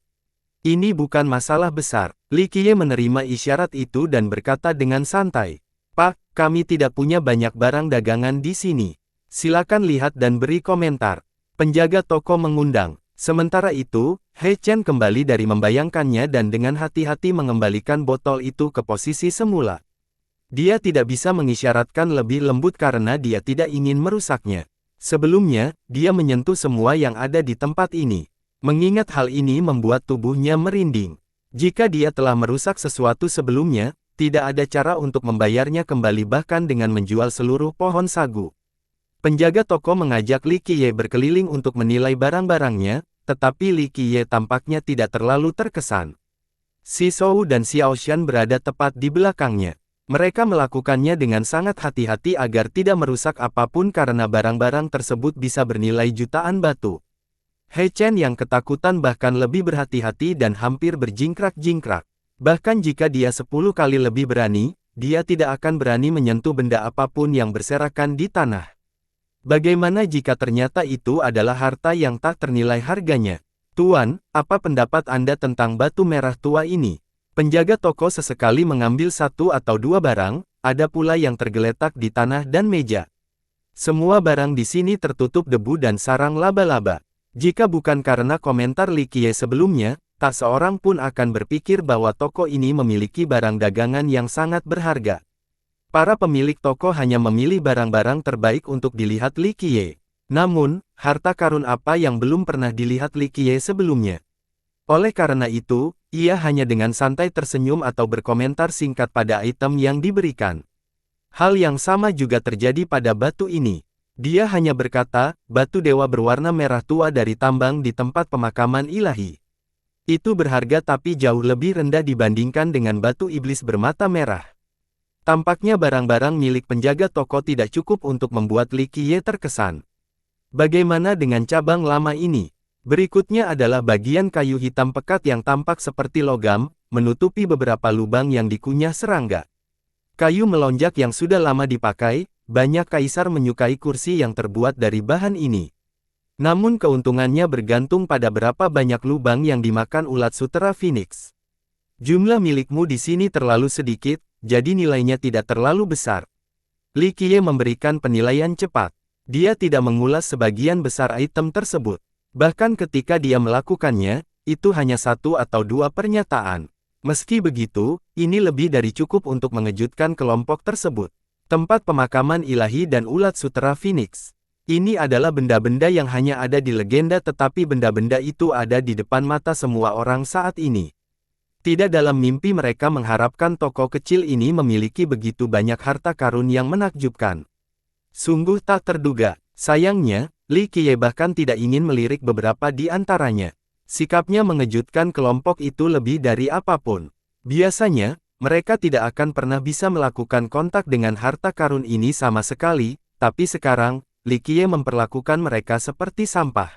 Ini bukan masalah besar. Li Qiye menerima isyarat itu dan berkata dengan santai, "Pak, kami tidak punya banyak barang dagangan di sini. Silakan lihat dan beri komentar." Penjaga toko mengundang. Sementara itu, He Chen kembali dari membayangkannya dan dengan hati-hati mengembalikan botol itu ke posisi semula. Dia tidak bisa mengisyaratkan lebih lembut karena dia tidak ingin merusaknya. Sebelumnya, dia menyentuh semua yang ada di tempat ini. Mengingat hal ini membuat tubuhnya merinding. Jika dia telah merusak sesuatu sebelumnya, tidak ada cara untuk membayarnya kembali bahkan dengan menjual seluruh pohon sagu. Penjaga toko mengajak Li Qiye berkeliling untuk menilai barang-barangnya, tetapi Li Qiye tampaknya tidak terlalu terkesan. Si Shou dan Xiaoshan berada tepat di belakangnya. Mereka melakukannya dengan sangat hati-hati agar tidak merusak apapun karena barang-barang tersebut bisa bernilai jutaan batu. He Chen yang ketakutan bahkan lebih berhati-hati dan hampir berjingkrak-jingkrak. Bahkan jika dia 10 kali lebih berani, dia tidak akan berani menyentuh benda apapun yang berserakan di tanah. Bagaimana jika ternyata itu adalah harta yang tak ternilai harganya? Tuan, apa pendapat Anda tentang batu merah tua ini? Penjaga toko sesekali mengambil 1 atau 2 barang, ada pula yang tergeletak di tanah dan meja. Semua barang di sini tertutup debu dan sarang laba-laba. Jika bukan karena komentar Li Qiye sebelumnya, tak seorang pun akan berpikir bahwa toko ini memiliki barang dagangan yang sangat berharga. Para pemilik toko hanya memilih barang-barang terbaik untuk dilihat Li Qiye. Namun, harta karun apa yang belum pernah dilihat Li Qiye sebelumnya? Oleh karena itu, ia hanya dengan santai tersenyum atau berkomentar singkat pada item yang diberikan. Hal yang sama juga terjadi pada batu ini. Dia hanya berkata, batu dewa berwarna merah tua dari tambang di tempat pemakaman ilahi. Itu berharga tapi jauh lebih rendah dibandingkan dengan batu iblis bermata merah. Tampaknya barang-barang milik penjaga toko tidak cukup untuk membuat Li Qiye terkesan. Bagaimana dengan cabang lama ini? Berikutnya adalah bagian kayu hitam pekat yang tampak seperti logam, menutupi beberapa lubang yang dikunyah serangga. Kayu melonjak yang sudah lama dipakai, banyak kaisar menyukai kursi yang terbuat dari bahan ini. Namun keuntungannya bergantung pada berapa banyak lubang yang dimakan ulat sutera Phoenix. Jumlah milikmu di sini terlalu sedikit, jadi nilainya tidak terlalu besar. Li Qiye memberikan penilaian cepat. Dia tidak mengulas sebagian besar item tersebut. Bahkan ketika dia melakukannya, itu hanya satu atau dua pernyataan. Meski begitu, ini lebih dari cukup untuk mengejutkan kelompok tersebut. Tempat pemakaman ilahi dan ulat sutera Phoenix. Ini adalah benda-benda yang hanya ada di legenda, tetapi benda-benda itu ada di depan mata semua orang saat ini. Tidak dalam mimpi mereka mengharapkan toko kecil ini memiliki begitu banyak harta karun yang menakjubkan. Sungguh tak terduga. Sayangnya, Li Qiye bahkan tidak ingin melirik beberapa di antaranya. Sikapnya mengejutkan kelompok itu lebih dari apapun. Biasanya, mereka tidak akan pernah bisa melakukan kontak dengan harta karun ini sama sekali, tapi sekarang, Li Qiye memperlakukan mereka seperti sampah.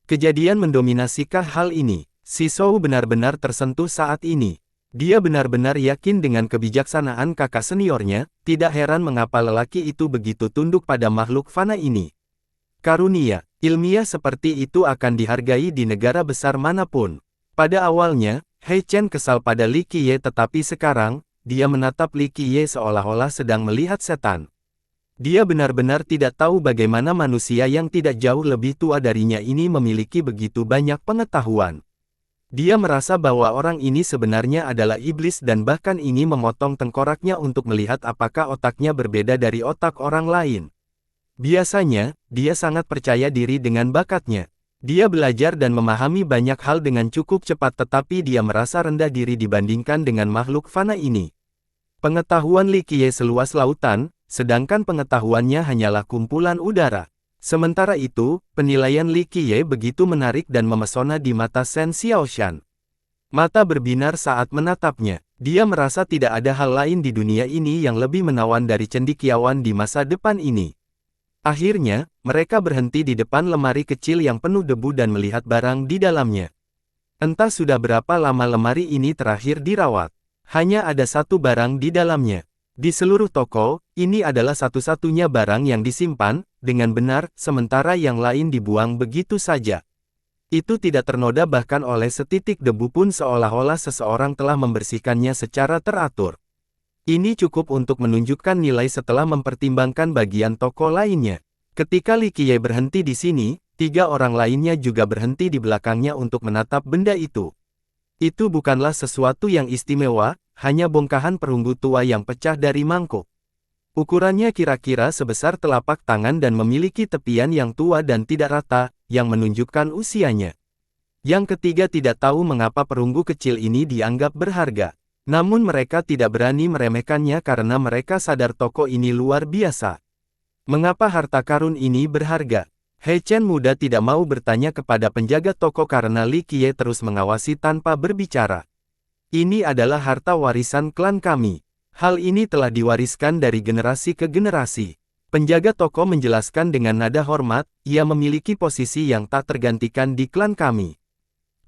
Kejadian mendominasikah hal ini? Si Shou benar-benar tersentuh saat ini. Dia benar-benar yakin dengan kebijaksanaan kakak seniornya, tidak heran mengapa lelaki itu begitu tunduk pada makhluk fana ini. Karunia ilmiah seperti itu akan dihargai di negara besar manapun. Pada awalnya, He Chen kesal pada Li Qiye, tetapi sekarang, dia menatap Li Qiye seolah-olah sedang melihat setan. Dia benar-benar tidak tahu bagaimana manusia yang tidak jauh lebih tua darinya ini memiliki begitu banyak pengetahuan. Dia merasa bahwa orang ini sebenarnya adalah iblis dan bahkan ingin memotong tengkoraknya untuk melihat apakah otaknya berbeda dari otak orang lain. Biasanya, dia sangat percaya diri dengan bakatnya. Dia belajar dan memahami banyak hal dengan cukup cepat, tetapi dia merasa rendah diri dibandingkan dengan makhluk fana ini. Pengetahuan Li Qiye seluas lautan, sedangkan pengetahuannya hanyalah kumpulan udara. Sementara itu, penilaian Li Qiye begitu menarik dan memesona di mata Shen Xiaoshan. Mata berbinar saat menatapnya. Dia merasa tidak ada hal lain di dunia ini yang lebih menawan dari cendekiawan di masa depan ini. Akhirnya, mereka berhenti di depan lemari kecil yang penuh debu dan melihat barang di dalamnya. Entah sudah berapa lama lemari ini terakhir dirawat. Hanya ada satu barang di dalamnya. Di seluruh toko, ini adalah satu-satunya barang yang disimpan dengan benar, sementara yang lain dibuang begitu saja. Itu tidak ternoda bahkan oleh setitik debu pun, seolah-olah seseorang telah membersihkannya secara teratur. Ini cukup untuk menunjukkan nilai setelah mempertimbangkan bagian toko lainnya. Ketika Li Qiye berhenti di sini, 3 orang lainnya juga berhenti di belakangnya untuk menatap benda itu. Itu bukanlah sesuatu yang istimewa, hanya bongkahan perunggu tua yang pecah dari mangkuk. Ukurannya kira-kira sebesar telapak tangan dan memiliki tepian yang tua dan tidak rata, yang menunjukkan usianya. Yang ketiga tidak tahu mengapa perunggu kecil ini dianggap berharga. Namun mereka tidak berani meremehkannya karena mereka sadar toko ini luar biasa. Mengapa harta karun ini berharga? He Chen muda tidak mau bertanya kepada penjaga toko karena Li Qiye terus mengawasi tanpa berbicara. Ini adalah harta warisan klan kami. Hal ini telah diwariskan dari generasi ke generasi. Penjaga toko menjelaskan dengan nada hormat, ia memiliki posisi yang tak tergantikan di klan kami.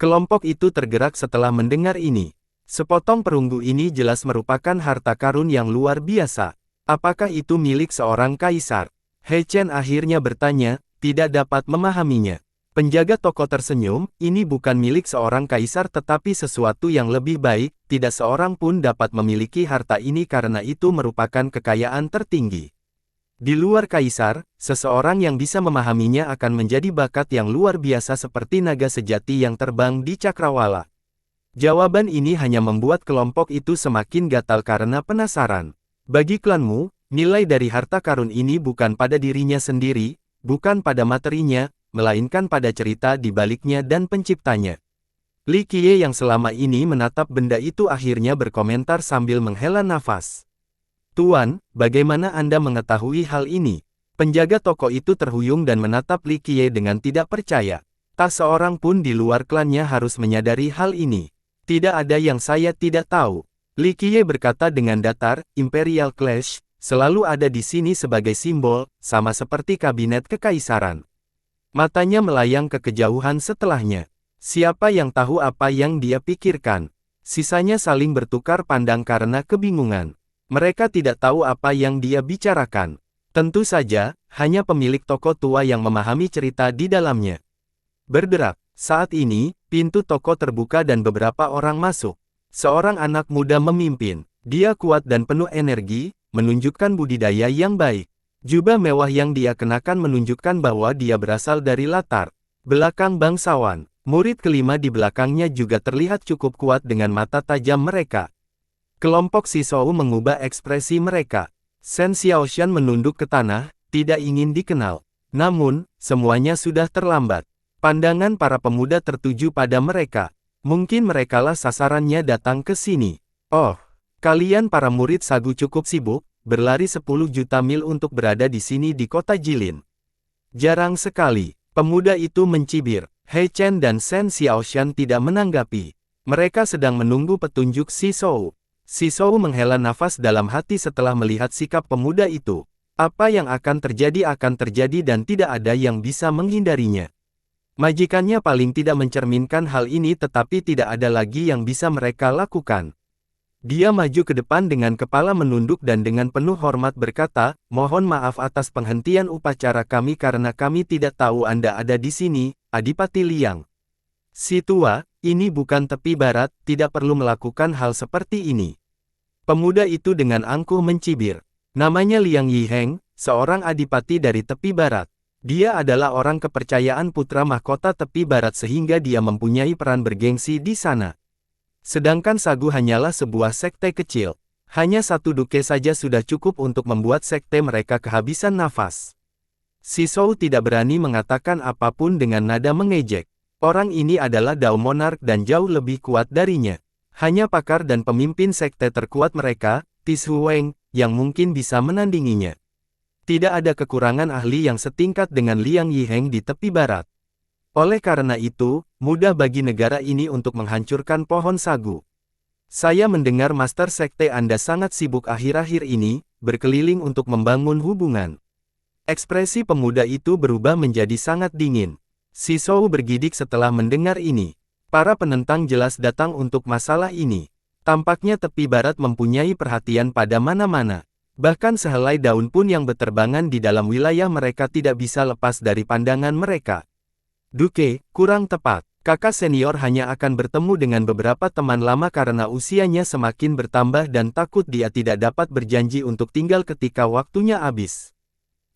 Kelompok itu tergerak setelah mendengar ini. Sepotong perunggu ini jelas merupakan harta karun yang luar biasa. Apakah itu milik seorang kaisar? He Chen akhirnya bertanya, tidak dapat memahaminya. Penjaga toko tersenyum, ini bukan milik seorang kaisar tetapi sesuatu yang lebih baik, tidak seorang pun dapat memiliki harta ini karena itu merupakan kekayaan tertinggi. Di luar kaisar, seseorang yang bisa memahaminya akan menjadi bakat yang luar biasa seperti naga sejati yang terbang di cakrawala. Jawaban ini hanya membuat kelompok itu semakin gatal karena penasaran. Bagi klanmu, nilai dari harta karun ini bukan pada dirinya sendiri, bukan pada materinya, melainkan pada cerita di baliknya dan penciptanya. Li Qiye yang selama ini menatap benda itu akhirnya berkomentar sambil menghela nafas. Tuan, bagaimana Anda mengetahui hal ini? Penjaga toko itu terhuyung dan menatap Li Qiye dengan tidak percaya. Tak seorang pun di luar klannya harus menyadari hal ini. Tidak ada yang saya tidak tahu. Li Qiye berkata dengan datar, Imperial Clash selalu ada di sini sebagai simbol, sama seperti kabinet kekaisaran. Matanya melayang ke kejauhan setelahnya. Siapa yang tahu apa yang dia pikirkan? Sisanya saling bertukar pandang karena kebingungan. Mereka tidak tahu apa yang dia bicarakan. Tentu saja, hanya pemilik toko tua yang memahami cerita di dalamnya. Berderak. Saat ini, pintu toko terbuka dan beberapa orang masuk. Seorang anak muda memimpin. Dia kuat dan penuh energi, menunjukkan budidaya yang baik. Jubah mewah yang dia kenakan menunjukkan bahwa dia berasal dari latar belakang bangsawan. Murid kelima di belakangnya juga terlihat cukup kuat dengan mata tajam mereka. Kelompok Sisou mengubah ekspresi mereka. Shen Xiaoshan menunduk ke tanah, tidak ingin dikenal. Namun, semuanya sudah terlambat. Pandangan para pemuda tertuju pada mereka. Mungkin merekalah sasarannya datang ke sini. Oh, kalian para murid Sagu cukup sibuk, berlari 10 juta mil untuk berada di sini di kota Jilin. Jarang sekali, pemuda itu mencibir. He Chen dan Shen Xiaoshan tidak menanggapi. Mereka sedang menunggu petunjuk Sisou. Sisou menghela nafas dalam hati setelah melihat sikap pemuda itu. Apa yang akan terjadi dan tidak ada yang bisa menghindarinya. Majikannya paling tidak mencerminkan hal ini tetapi tidak ada lagi yang bisa mereka lakukan. Dia maju ke depan dengan kepala menunduk dan dengan penuh hormat berkata, "Mohon maaf atas penghentian upacara kami karena kami tidak tahu Anda ada di sini, Adipati Liang. Si tua, ini bukan tepi barat, tidak perlu melakukan hal seperti ini." Pemuda itu dengan angkuh mencibir. Namanya Liang Yiheng, seorang adipati dari tepi barat. Dia adalah orang kepercayaan putra mahkota tepi barat sehingga dia mempunyai peran bergengsi di sana. Sedangkan Sagu hanyalah sebuah sekte kecil. Hanya satu duke saja sudah cukup untuk membuat sekte mereka kehabisan nafas. Sisou tidak berani mengatakan apapun dengan nada mengejek. Orang ini adalah Dao Monark dan jauh lebih kuat darinya. Hanya pakar dan pemimpin sekte terkuat mereka, Tishu Weng, yang mungkin bisa menandinginya. Tidak ada kekurangan ahli yang setingkat dengan Liang Yiheng di tepi barat. Oleh karena itu, mudah bagi negara ini untuk menghancurkan pohon sagu. Saya mendengar Master Sekte Anda sangat sibuk akhir-akhir ini, berkeliling untuk membangun hubungan. Ekspresi pemuda itu berubah menjadi sangat dingin. Sisou bergidik setelah mendengar ini. Para penentang jelas datang untuk masalah ini. Tampaknya tepi barat mempunyai perhatian pada mana-mana. Bahkan sehelai daun pun yang berterbangan di dalam wilayah mereka tidak bisa lepas dari pandangan mereka. Duke, kurang tepat. Kakak senior hanya akan bertemu dengan beberapa teman lama karena usianya semakin bertambah dan takut dia tidak dapat berjanji untuk tinggal ketika waktunya habis.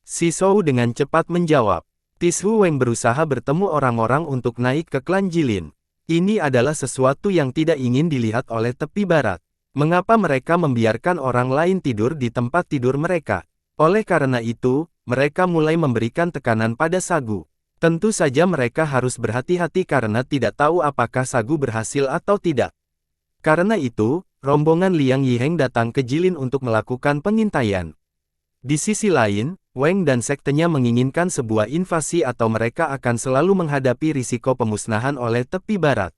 Sisou dengan cepat menjawab. Tishu Weng berusaha bertemu orang-orang untuk naik ke klan Jilin. Ini adalah sesuatu yang tidak ingin dilihat oleh tepi barat. Mengapa mereka membiarkan orang lain tidur di tempat tidur mereka? Oleh karena itu, mereka mulai memberikan tekanan pada Sagu. Tentu saja mereka harus berhati-hati karena tidak tahu apakah Sagu berhasil atau tidak. Karena itu, rombongan Liang Yiheng datang ke Jilin untuk melakukan pengintaian. Di sisi lain, Weng dan sektenya menginginkan sebuah invasi atau mereka akan selalu menghadapi risiko pemusnahan oleh tepi barat.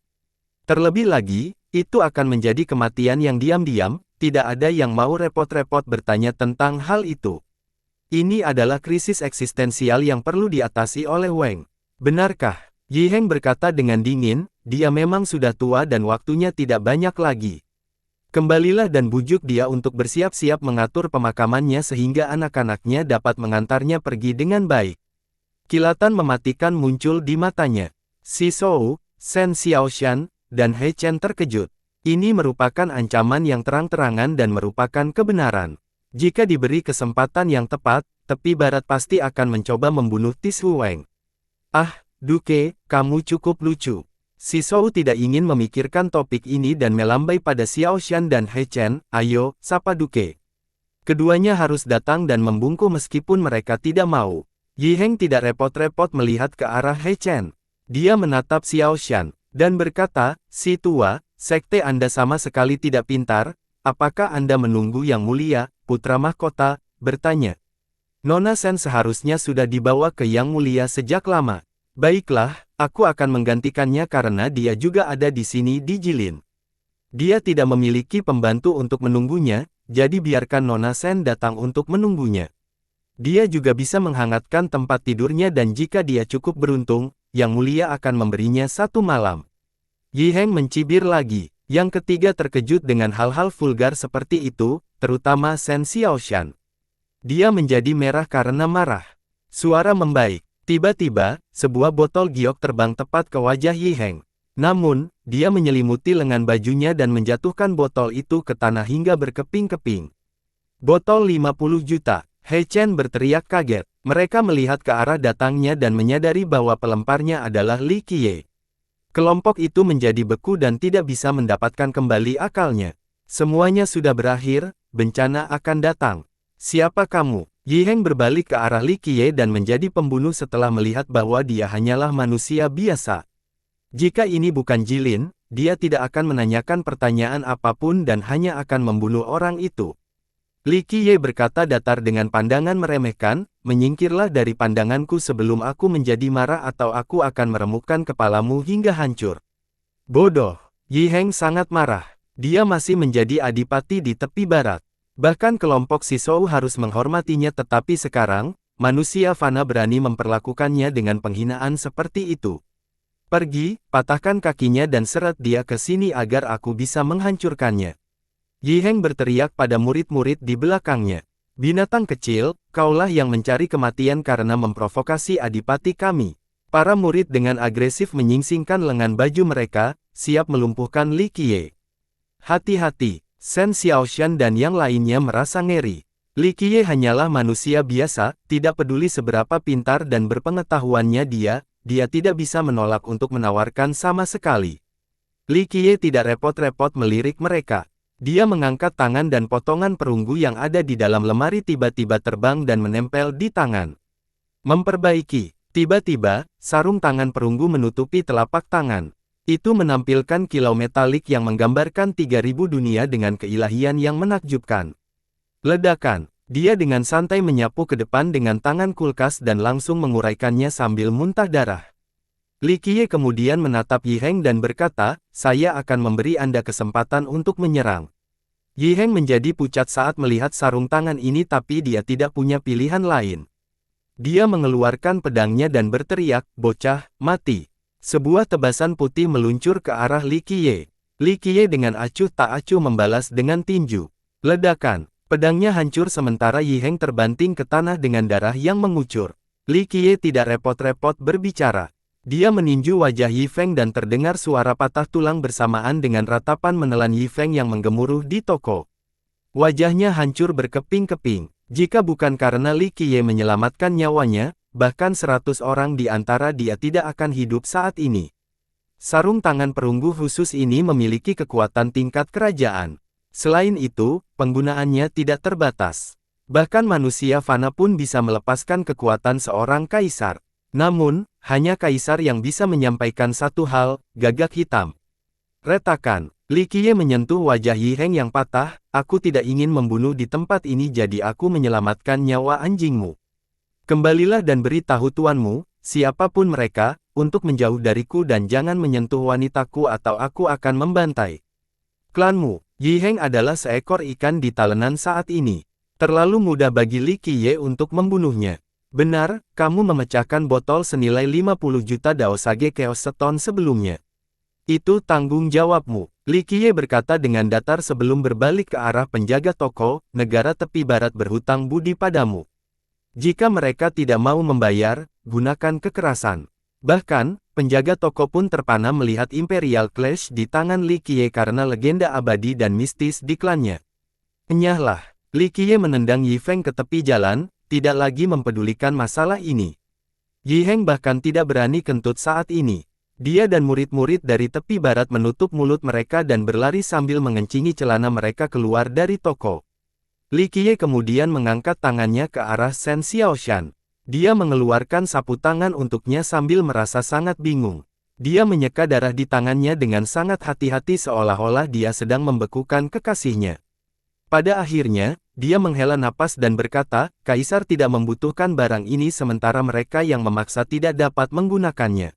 Terlebih lagi, itu akan menjadi kematian yang diam-diam, tidak ada yang mau repot-repot bertanya tentang hal itu. Ini adalah krisis eksistensial yang perlu diatasi oleh Weng. Benarkah? Yiheng berkata dengan dingin, dia memang sudah tua dan waktunya tidak banyak lagi. Kembalilah dan bujuk dia untuk bersiap-siap mengatur pemakamannya sehingga anak-anaknya dapat mengantarnya pergi dengan baik. Kilatan mematikan muncul di matanya. Sisou, Shen Xiaoshan, dan He Chen terkejut. Ini merupakan ancaman yang terang-terangan dan merupakan kebenaran. Jika diberi kesempatan yang tepat, tepi barat pasti akan mencoba membunuh Tishu Weng. Ah, Duke, kamu cukup lucu. Sisou tidak ingin memikirkan topik ini dan melambai pada Xiaoshan dan He Chen, ayo, sapa Duke. Keduanya harus datang dan membungkuk meskipun mereka tidak mau. Yiheng tidak repot-repot melihat ke arah He Chen. Dia menatap Xiaoshan, dan berkata, si tua, sekte Anda sama sekali tidak pintar, apakah Anda menunggu yang mulia, putra mahkota, bertanya. Nona Shen seharusnya sudah dibawa ke yang mulia sejak lama. Baiklah, aku akan menggantikannya karena dia juga ada di sini di Jilin. Dia tidak memiliki pembantu untuk menunggunya, jadi biarkan Nona Shen datang untuk menunggunya. Dia juga bisa menghangatkan tempat tidurnya dan jika dia cukup beruntung, Yang Mulia akan memberinya 1 malam. Yiheng mencibir lagi. Yang ketiga terkejut dengan hal-hal vulgar seperti itu, terutama Shen Xiaoshan. Dia menjadi merah karena marah. Suara membaik. Tiba-tiba, sebuah botol giok terbang tepat ke wajah Yi Heng. Namun, dia menyelimuti lengan bajunya dan menjatuhkan botol itu ke tanah hingga berkeping-keping. Botol 50 juta. He Chen berteriak kaget. Mereka melihat ke arah datangnya dan menyadari bahwa pelemparnya adalah Li Qiye. Kelompok itu menjadi beku dan tidak bisa mendapatkan kembali akalnya. Semuanya sudah berakhir, bencana akan datang. Siapa kamu? Yi Heng berbalik ke arah Li Qiye dan menjadi pembunuh setelah melihat bahwa dia hanyalah manusia biasa. Jika ini bukan Jilin, dia tidak akan menanyakan pertanyaan apapun dan hanya akan membunuh orang itu. Li Qiye berkata datar dengan pandangan meremehkan, menyingkirlah dari pandanganku sebelum aku menjadi marah atau aku akan meremukkan kepalamu hingga hancur. Bodoh. Yi Heng sangat marah. Dia masih menjadi adipati di tepi barat. Bahkan kelompok Sisou harus menghormatinya, tetapi sekarang, manusia fana berani memperlakukannya dengan penghinaan seperti itu. Pergi, patahkan kakinya dan seret dia ke sini agar aku bisa menghancurkannya. Yi Heng berteriak pada murid-murid di belakangnya. Binatang kecil, kaulah yang mencari kematian karena memprovokasi adipati kami. Para murid dengan agresif menyingsingkan lengan baju mereka, siap melumpuhkan Li Qiye. Hati-hati. Shen Xiaoshan dan yang lainnya merasa ngeri. Li Qiye hanyalah manusia biasa, tidak peduli seberapa pintar dan berpengetahuannya dia tidak bisa menolak untuk menawarkan sama sekali. Li Qiye tidak repot-repot melirik mereka. Dia mengangkat tangan dan potongan perunggu yang ada di dalam lemari tiba-tiba terbang dan menempel di tangan. Memperbaiki. Tiba-tiba, sarung tangan perunggu menutupi telapak tangan. Itu menampilkan kilau metalik yang menggambarkan 3000 dunia dengan keilahian yang menakjubkan. Ledakan. Dia dengan santai menyapu ke depan dengan tangan kulkas dan langsung menguraikannya sambil muntah darah. Li Qiye kemudian menatap Yi Heng dan berkata, saya akan memberi Anda kesempatan untuk menyerang. Yi Heng menjadi pucat saat melihat sarung tangan ini, tapi dia tidak punya pilihan lain. Dia mengeluarkan pedangnya dan berteriak, bocah, mati. Sebuah tebasan putih meluncur ke arah Li Qiye. Li Qiye dengan acuh tak acuh membalas dengan tinju. Ledakan. Pedangnya hancur sementara Yi Heng terbanting ke tanah dengan darah yang mengucur. Li Qiye tidak repot-repot berbicara. Dia meninju wajah Yi Feng dan terdengar suara patah tulang bersamaan dengan ratapan menelan Yi Feng yang menggemuruh di toko. Wajahnya hancur berkeping-keping. Jika bukan karena Li Qiye menyelamatkan nyawanya, bahkan 100 orang di antara dia tidak akan hidup saat ini. Sarung tangan perunggu khusus ini memiliki kekuatan tingkat kerajaan. Selain itu, penggunaannya tidak terbatas. Bahkan manusia fana pun bisa melepaskan kekuatan seorang kaisar. Namun, hanya kaisar yang bisa menyampaikan satu hal, gagak hitam. Retakan. Li Qiye menyentuh wajah Yi Heng yang patah, aku tidak ingin membunuh di tempat ini jadi aku menyelamatkan nyawa anjingmu. Kembalilah dan beritahu tuanmu, siapapun mereka, untuk menjauh dariku dan jangan menyentuh wanitaku atau aku akan membantai klanmu. Yi Heng adalah seekor ikan di talenan saat ini. Terlalu mudah bagi Li Qiye untuk membunuhnya. Benar, kamu memecahkan botol senilai 50 juta daosage chaos setahun sebelumnya. Itu tanggung jawabmu. Li Qiye berkata dengan datar sebelum berbalik ke arah penjaga toko, negara tepi barat berhutang budi padamu. Jika mereka tidak mau membayar, gunakan kekerasan. Bahkan, penjaga toko pun terpana melihat Imperial Clash di tangan Li Qiye karena legenda abadi dan mistis di klannya. Enyahlah. Li Qiye menendang Yi Feng ke tepi jalan, tidak lagi mempedulikan masalah ini. Yi Heng bahkan tidak berani kentut saat ini. Dia dan murid-murid dari tepi barat menutup mulut mereka dan berlari sambil mengencingi celana mereka keluar dari toko. Li Qiye kemudian mengangkat tangannya ke arah Shen Xiaoshan. Dia mengeluarkan sapu tangan untuknya sambil merasa sangat bingung. Dia menyeka darah di tangannya dengan sangat hati-hati seolah-olah dia sedang membekukan kekasihnya. Pada akhirnya, dia menghela napas dan berkata, Kaisar tidak membutuhkan barang ini sementara mereka yang memaksa tidak dapat menggunakannya.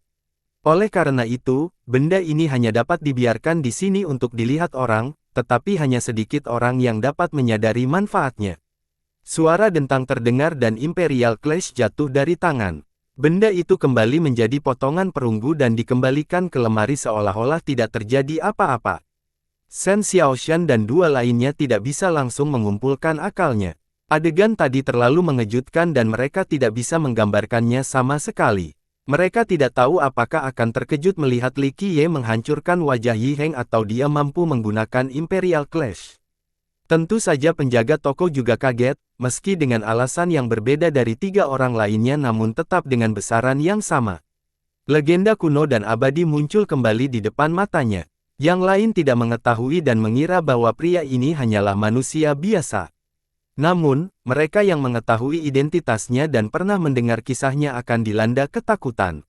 Oleh karena itu, benda ini hanya dapat dibiarkan di sini untuk dilihat orang, tetapi hanya sedikit orang yang dapat menyadari manfaatnya. Suara dentang terdengar dan Imperial Clash jatuh dari tangan. Benda itu kembali menjadi potongan perunggu dan dikembalikan ke lemari seolah-olah tidak terjadi apa-apa. Shen Xiaoshan dan dua lainnya tidak bisa langsung mengumpulkan akalnya. Adegan tadi terlalu mengejutkan dan mereka tidak bisa menggambarkannya sama sekali. Mereka tidak tahu apakah akan terkejut melihat Li Qiye menghancurkan wajah Yi Heng atau dia mampu menggunakan Imperial Clash. Tentu saja penjaga toko juga kaget, meski dengan alasan yang berbeda dari 3 orang lainnya namun tetap dengan besaran yang sama. Legenda kuno dan abadi muncul kembali di depan matanya. Yang lain tidak mengetahui dan mengira bahwa pria ini hanyalah manusia biasa. Namun, mereka yang mengetahui identitasnya dan pernah mendengar kisahnya akan dilanda ketakutan.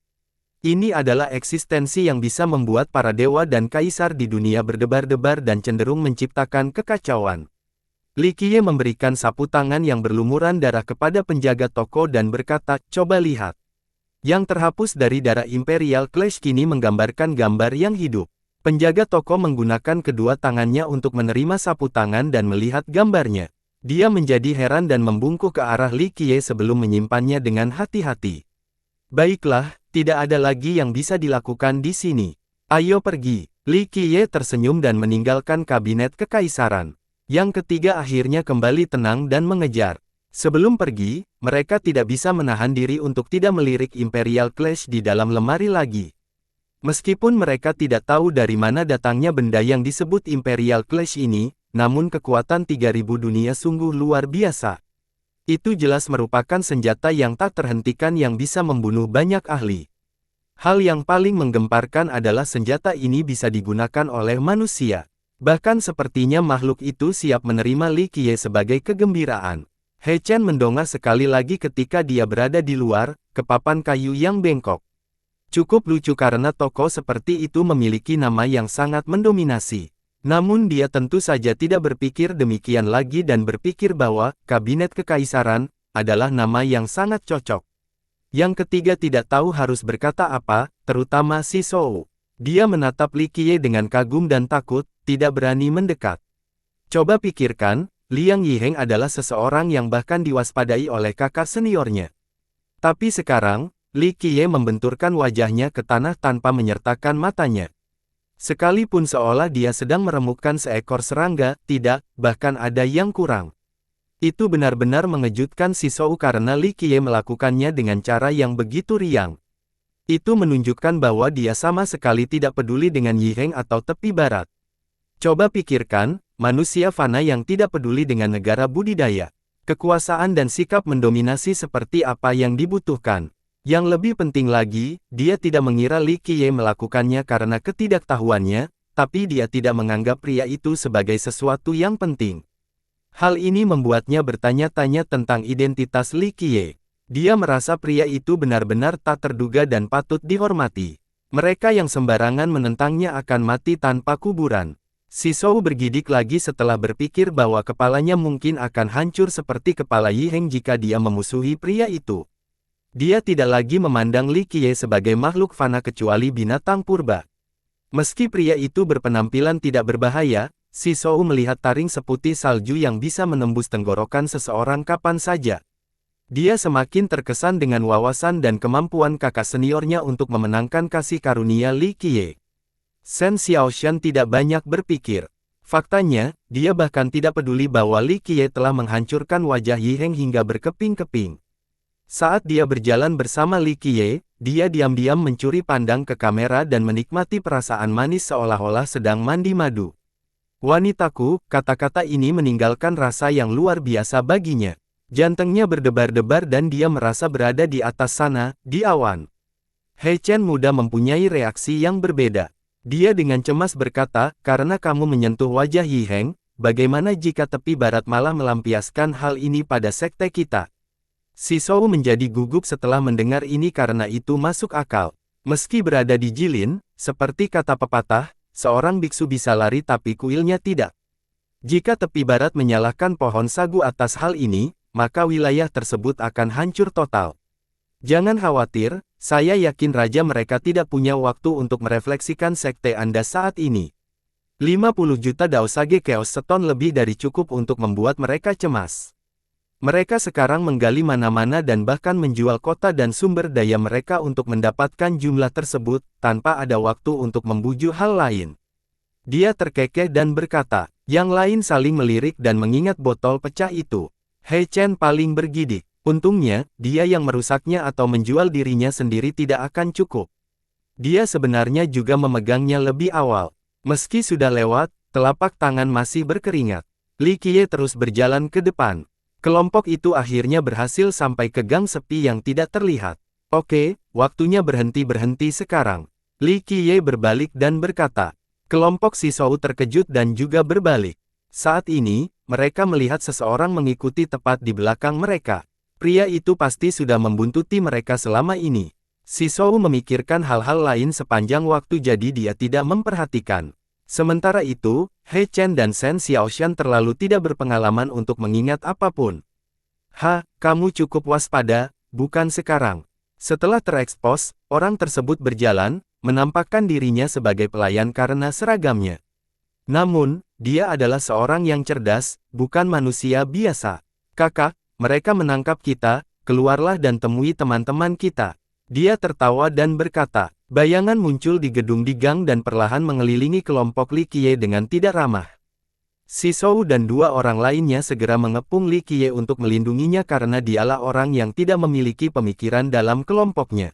Ini adalah eksistensi yang bisa membuat para dewa dan kaisar di dunia berdebar-debar dan cenderung menciptakan kekacauan. Li Qiye memberikan sapu tangan yang berlumuran darah kepada penjaga toko dan berkata, "Coba lihat." Yang terhapus dari darah Imperial Clash kini menggambarkan gambar yang hidup. Penjaga toko menggunakan kedua tangannya untuk menerima sapu tangan dan melihat gambarnya. Dia menjadi heran dan membungkuk ke arah Li Qiye sebelum menyimpannya dengan hati-hati. "Baiklah, tidak ada lagi yang bisa dilakukan di sini. Ayo pergi." Li Qiye tersenyum dan meninggalkan kabinet kekaisaran. Yang ketiga akhirnya kembali tenang dan mengejar. Sebelum pergi, mereka tidak bisa menahan diri untuk tidak melirik Imperial Clash di dalam lemari lagi. Meskipun mereka tidak tahu dari mana datangnya benda yang disebut Imperial Clash ini, namun kekuatan 3000 dunia sungguh luar biasa. Itu jelas merupakan senjata yang tak terhentikan yang bisa membunuh banyak ahli. Hal yang paling menggemparkan adalah senjata ini bisa digunakan oleh manusia. Bahkan sepertinya makhluk itu siap menerima Li Qiye sebagai kegembiraan. He Chen mendongak sekali lagi ketika dia berada di luar, ke papan kayu yang bengkok. Cukup lucu karena tokoh seperti itu memiliki nama yang sangat mendominasi. Namun dia tentu saja tidak berpikir demikian lagi dan berpikir bahwa kabinet kekaisaran adalah nama yang sangat cocok. Yang ketiga tidak tahu harus berkata apa, terutama si Shou. Dia menatap Li Qiye dengan kagum dan takut, tidak berani mendekat. Coba pikirkan, Liang Yiheng adalah seseorang yang bahkan diwaspadai oleh kakak seniornya. Tapi sekarang, Li Qiye membenturkan wajahnya ke tanah tanpa menyertakan matanya. Sekalipun seolah dia sedang meremukkan seekor serangga, tidak, bahkan ada yang kurang. Itu benar-benar mengejutkan si Shou karena Li Qiye melakukannya dengan cara yang begitu riang. Itu menunjukkan bahwa dia sama sekali tidak peduli dengan Yiheng atau tepi barat. Coba pikirkan, manusia fana yang tidak peduli dengan negara budidaya. Kekuasaan dan sikap mendominasi seperti apa yang dibutuhkan. Yang lebih penting lagi, dia tidak mengira Li Qiye melakukannya karena ketidaktahuannya, tapi dia tidak menganggap pria itu sebagai sesuatu yang penting. Hal ini membuatnya bertanya-tanya tentang identitas Li Qiye. Dia merasa pria itu benar-benar tak terduga dan patut dihormati. Mereka yang sembarangan menentangnya akan mati tanpa kuburan. Si Shou bergidik lagi setelah berpikir bahwa kepalanya mungkin akan hancur seperti kepala Yiheng jika dia memusuhi pria itu. Dia tidak lagi memandang Li Qiye sebagai makhluk fana kecuali binatang purba. Meski pria itu berpenampilan tidak berbahaya, si Shou melihat taring seputih salju yang bisa menembus tenggorokan seseorang kapan saja. Dia semakin terkesan dengan wawasan dan kemampuan kakak seniornya untuk memenangkan kasih karunia Li Qiye. Shen Xiaoshan tidak banyak berpikir. Faktanya, dia bahkan tidak peduli bahwa Li Qiye telah menghancurkan wajah Yiheng hingga berkeping-keping. Saat dia berjalan bersama Li Qiye, dia diam-diam mencuri pandang ke kamera dan menikmati perasaan manis seolah-olah sedang mandi madu. "Wanitaku," kata-kata ini meninggalkan rasa yang luar biasa baginya. Jantungnya berdebar-debar dan dia merasa berada di atas sana, di awan. He Chen muda mempunyai reaksi yang berbeda. Dia dengan cemas berkata, "Karena kamu menyentuh wajah Yiheng, bagaimana jika tepi barat malah melampiaskan hal ini pada sekte kita?" Si Shou menjadi gugup setelah mendengar ini karena itu masuk akal. Meski berada di Jilin, seperti kata pepatah, seorang biksu bisa lari tapi kuilnya tidak. Jika tepi barat menyalahkan pohon sagu atas hal ini, maka wilayah tersebut akan hancur total. Jangan khawatir, saya yakin raja mereka tidak punya waktu untuk merefleksikan sekte Anda saat ini. 50 juta Daosage Chaos Stone lebih dari cukup untuk membuat mereka cemas. Mereka sekarang menggali mana-mana dan bahkan menjual kota dan sumber daya mereka untuk mendapatkan jumlah tersebut, tanpa ada waktu untuk membujuk hal lain. Dia terkekeh dan berkata, yang lain saling melirik dan mengingat botol pecah itu. He Chen paling bergidik. Untungnya, dia yang merusaknya atau menjual dirinya sendiri tidak akan cukup. Dia sebenarnya juga memegangnya lebih awal. Meski sudah lewat, telapak tangan masih berkeringat. Li Qiye terus berjalan ke depan. Kelompok itu akhirnya berhasil sampai ke gang sepi yang tidak terlihat. Oke, waktunya berhenti sekarang. Li Qiye berbalik dan berkata. Kelompok Sisou terkejut dan juga berbalik. Saat ini, mereka melihat seseorang mengikuti tepat di belakang mereka. Pria itu pasti sudah membuntuti mereka selama ini. Sisou memikirkan hal-hal lain sepanjang waktu jadi dia tidak memperhatikan. Sementara itu, He Chen dan Shen Xiaoshan terlalu tidak berpengalaman untuk mengingat apapun. Kamu cukup waspada, bukan sekarang. Setelah terekspos, orang tersebut berjalan, menampakkan dirinya sebagai pelayan karena seragamnya. Namun, dia adalah seorang yang cerdas, bukan manusia biasa. Kakak, mereka menangkap kita, keluarlah dan temui teman-teman kita. Dia tertawa dan berkata, bayangan muncul di gedung di gang dan perlahan mengelilingi kelompok Li Qiye dengan tidak ramah. Sisou dan dua orang lainnya segera mengepung Li Qiye untuk melindunginya karena dialah orang yang tidak memiliki pemikiran dalam kelompoknya.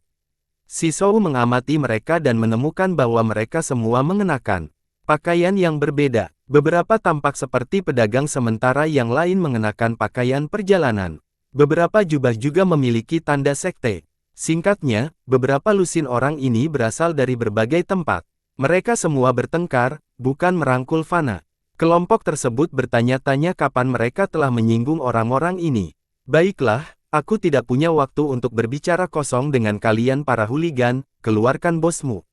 Sisou mengamati mereka dan menemukan bahwa mereka semua mengenakan pakaian yang berbeda. Beberapa tampak seperti pedagang sementara yang lain mengenakan pakaian perjalanan. Beberapa jubah juga memiliki tanda sekte. Singkatnya, beberapa lusin orang ini berasal dari berbagai tempat. Mereka semua bertengkar, bukan merangkul fana. Kelompok tersebut bertanya-tanya kapan mereka telah menyinggung orang-orang ini. Baiklah, aku tidak punya waktu untuk berbicara kosong dengan kalian para huligan, keluarkan bosmu.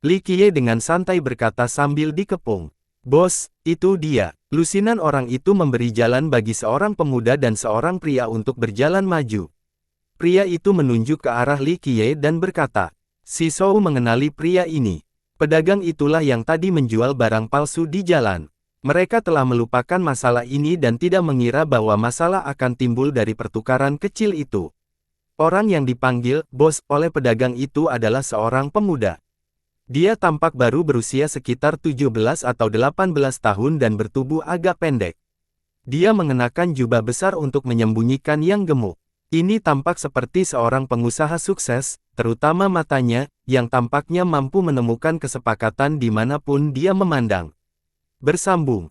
Li Qiye dengan santai berkata sambil dikepung. Bos, itu dia. Lusinan orang itu memberi jalan bagi seorang pemuda dan seorang pria untuk berjalan maju. Pria itu menunjuk ke arah Li Qiye dan berkata, Sisou mengenali pria ini. Pedagang itulah yang tadi menjual barang palsu di jalan. Mereka telah melupakan masalah ini dan tidak mengira bahwa masalah akan timbul dari pertukaran kecil itu. Orang yang dipanggil bos oleh pedagang itu adalah seorang pemuda. Dia tampak baru berusia sekitar 17 atau 18 tahun dan bertubuh agak pendek. Dia mengenakan jubah besar untuk menyembunyikan yang gemuk. Ini tampak seperti seorang pengusaha sukses, terutama matanya, yang tampaknya mampu menemukan kesepakatan dimanapun dia memandang. Bersambung.